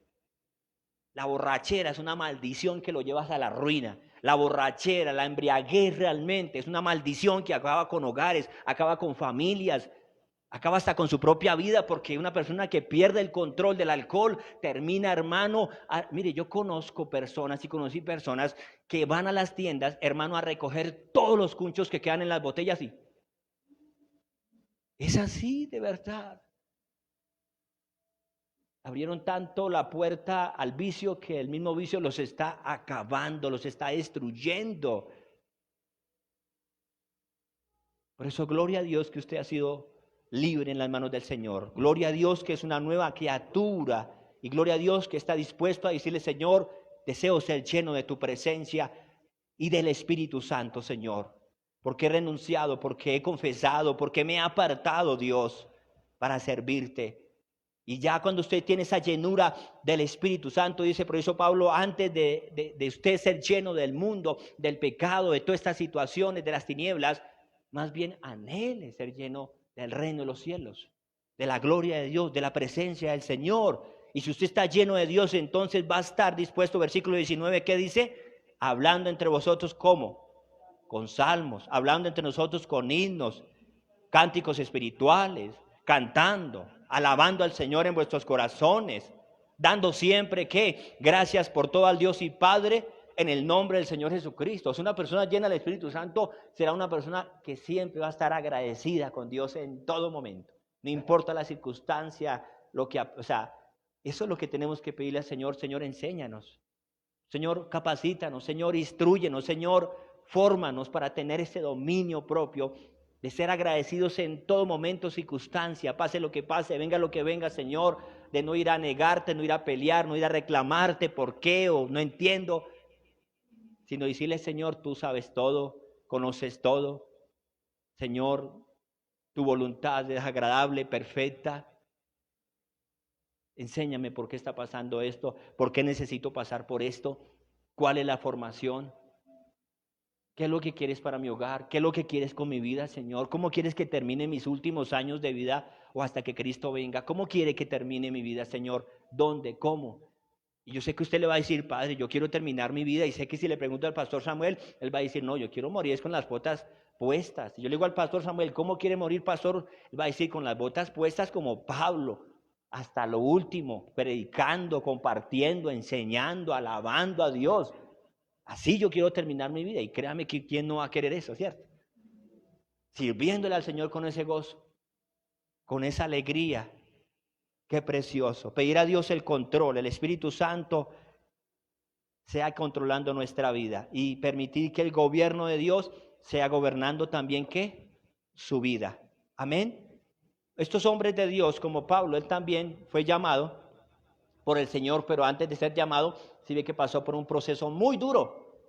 la borrachera es una maldición que lo lleva a la ruina. La borrachera, la embriaguez realmente es una maldición que acaba con hogares, acaba con familias, acaba hasta con su propia vida, porque una persona que pierde el control del alcohol termina, hermano, mire, yo conozco personas y conocí personas que van a las tiendas, hermano, a recoger todos los cunchos que quedan en las botellas y es así de verdad. Abrieron tanto la puerta al vicio que el mismo vicio los está acabando, los está destruyendo. Por eso, gloria a Dios que usted ha sido libre en las manos del Señor. Gloria a Dios que es una nueva criatura. Y gloria a Dios que está dispuesto a decirle, Señor, deseo ser lleno de tu presencia y del Espíritu Santo, Señor. Porque he renunciado, porque he confesado, porque me he apartado, Dios, para servirte. Y ya cuando usted tiene esa llenura del Espíritu Santo, dice por eso Pablo, antes de usted ser lleno del mundo, del pecado, de todas estas situaciones, de las tinieblas, más bien anhele ser lleno del reino de los cielos, de la gloria de Dios, de la presencia del Señor. Y si usted está lleno de Dios, entonces va a estar dispuesto, versículo 19, ¿qué dice? Hablando entre vosotros, ¿cómo? Con salmos, hablando entre nosotros con himnos, cánticos espirituales, cantando, alabando al Señor en vuestros corazones, dando siempre, ¿qué? Gracias por todo al Dios y Padre, en el nombre del Señor Jesucristo. Si una persona llena del Espíritu Santo será una persona que siempre va a estar agradecida con Dios en todo momento. No importa la circunstancia, eso es lo que tenemos que pedirle al Señor. Señor, enséñanos. Señor, capacítanos. Señor, instrúyenos. Señor, fórmanos para tener ese dominio propio de ser agradecidos en todo momento, circunstancia, pase lo que pase, venga lo que venga, Señor, de no ir a negarte, no ir a pelear, no ir a reclamarte por qué o no entiendo, sino decirle, Señor, tú sabes todo, conoces todo. Señor, tu voluntad es agradable, perfecta. Enséñame por qué está pasando esto, por qué necesito pasar por esto, cuál es la formación, qué es lo que quieres para mi hogar, qué es lo que quieres con mi vida, Señor, cómo quieres que termine mis últimos años de vida o hasta que Cristo venga, cómo quiere que termine mi vida, Señor, dónde, cómo. Y yo sé que usted le va a decir, Padre, yo quiero terminar mi vida. Y sé que si le pregunto al pastor Samuel, él va a decir, no, yo quiero morir con las botas puestas. Y yo le digo al pastor Samuel, ¿cómo quiere morir, pastor? Él va a decir, con las botas puestas como Pablo, hasta lo último, predicando, compartiendo, enseñando, alabando a Dios. Así yo quiero terminar mi vida. Y créame que quién no va a querer eso, ¿cierto? Sirviéndole al Señor con ese gozo, con esa alegría. Qué precioso. Pedir a Dios el control, el Espíritu Santo sea controlando nuestra vida y permitir que el gobierno de Dios sea gobernando también, ¿qué? Su vida. Amén. Estos hombres de Dios, como Pablo, él también fue llamado por el Señor, pero antes de ser llamado, sí ve que pasó por un proceso muy duro.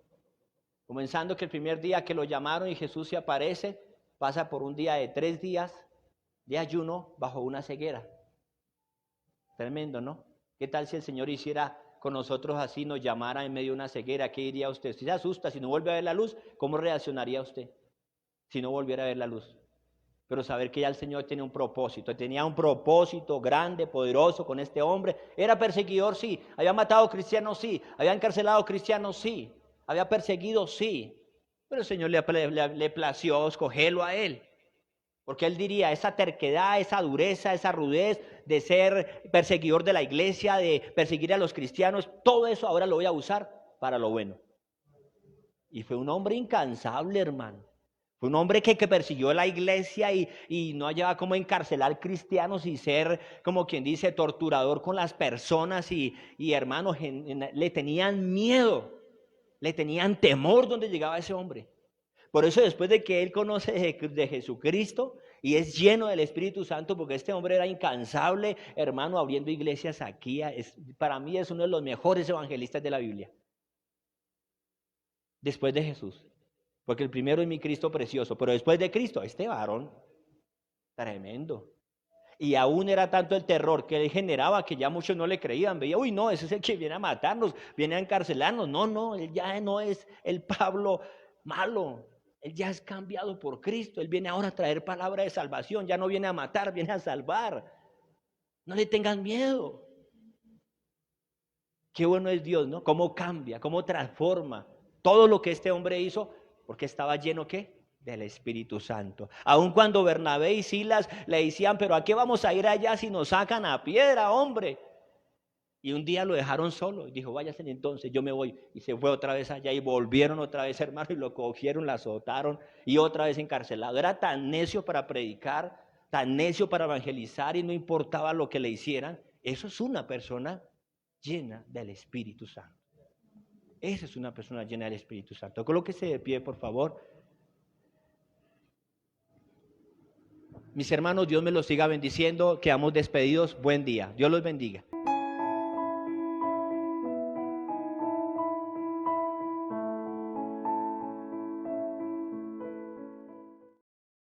Comenzando que el primer día que lo llamaron y Jesús se aparece, pasa por un día de 3 días de ayuno bajo una ceguera. Tremendo, ¿no? ¿Qué tal si el Señor hiciera con nosotros así, nos llamara en medio de una ceguera? ¿Qué diría usted? Si se asusta, si no vuelve a ver la luz, ¿cómo reaccionaría usted si no volviera a ver la luz? Pero saber que ya el Señor tiene un propósito, tenía un propósito grande, poderoso con este hombre. Era perseguidor, sí. Había matado cristianos, sí. Había encarcelado cristianos, sí. Había perseguido, sí. Pero el Señor le plació escogerlo a él. Porque él diría, esa terquedad, esa dureza, esa rudez de ser perseguidor de la iglesia, de perseguir a los cristianos, todo eso ahora lo voy a usar para lo bueno. Y fue un hombre incansable, hermano. Fue un hombre que persiguió la iglesia y no hallaba cómo encarcelar cristianos y ser, como quien dice, torturador con las personas. Y hermanos, le tenían miedo, le tenían temor donde llegaba ese hombre. Por eso después de que él conoce de Jesucristo y es lleno del Espíritu Santo, porque este hombre era incansable, hermano, abriendo iglesias aquí, para mí es uno de los mejores evangelistas de la Biblia. Después de Jesús. Porque el primero es mi Cristo precioso, pero después de Cristo, este varón, tremendo. Y aún era tanto el terror que él generaba que ya muchos no le creían. Veía, uy, no, ese es el que viene a matarnos, viene a encarcelarnos. No, él ya no es el Pablo malo. Él ya es cambiado por Cristo. Él viene ahora a traer palabra de salvación. Ya no viene a matar, viene a salvar. No le tengan miedo. Qué bueno es Dios, ¿no? Cómo cambia, cómo transforma todo lo que este hombre hizo, porque estaba lleno, ¿qué? Del Espíritu Santo. Aun cuando Bernabé y Silas le decían, pero ¿a qué vamos a ir allá si nos sacan a piedra, hombre? Y un día lo dejaron solo y dijo, váyase entonces, yo me voy. Y se fue otra vez allá y volvieron otra vez, hermano, y lo cogieron, lo azotaron y otra vez encarcelado. Era tan necio para predicar, tan necio para evangelizar y no importaba lo que le hicieran. Eso es una persona llena del Espíritu Santo. Esa es una persona llena del Espíritu Santo. Colóquese de pie, por favor. Mis hermanos, Dios me los siga bendiciendo. Quedamos despedidos. Buen día. Dios los bendiga.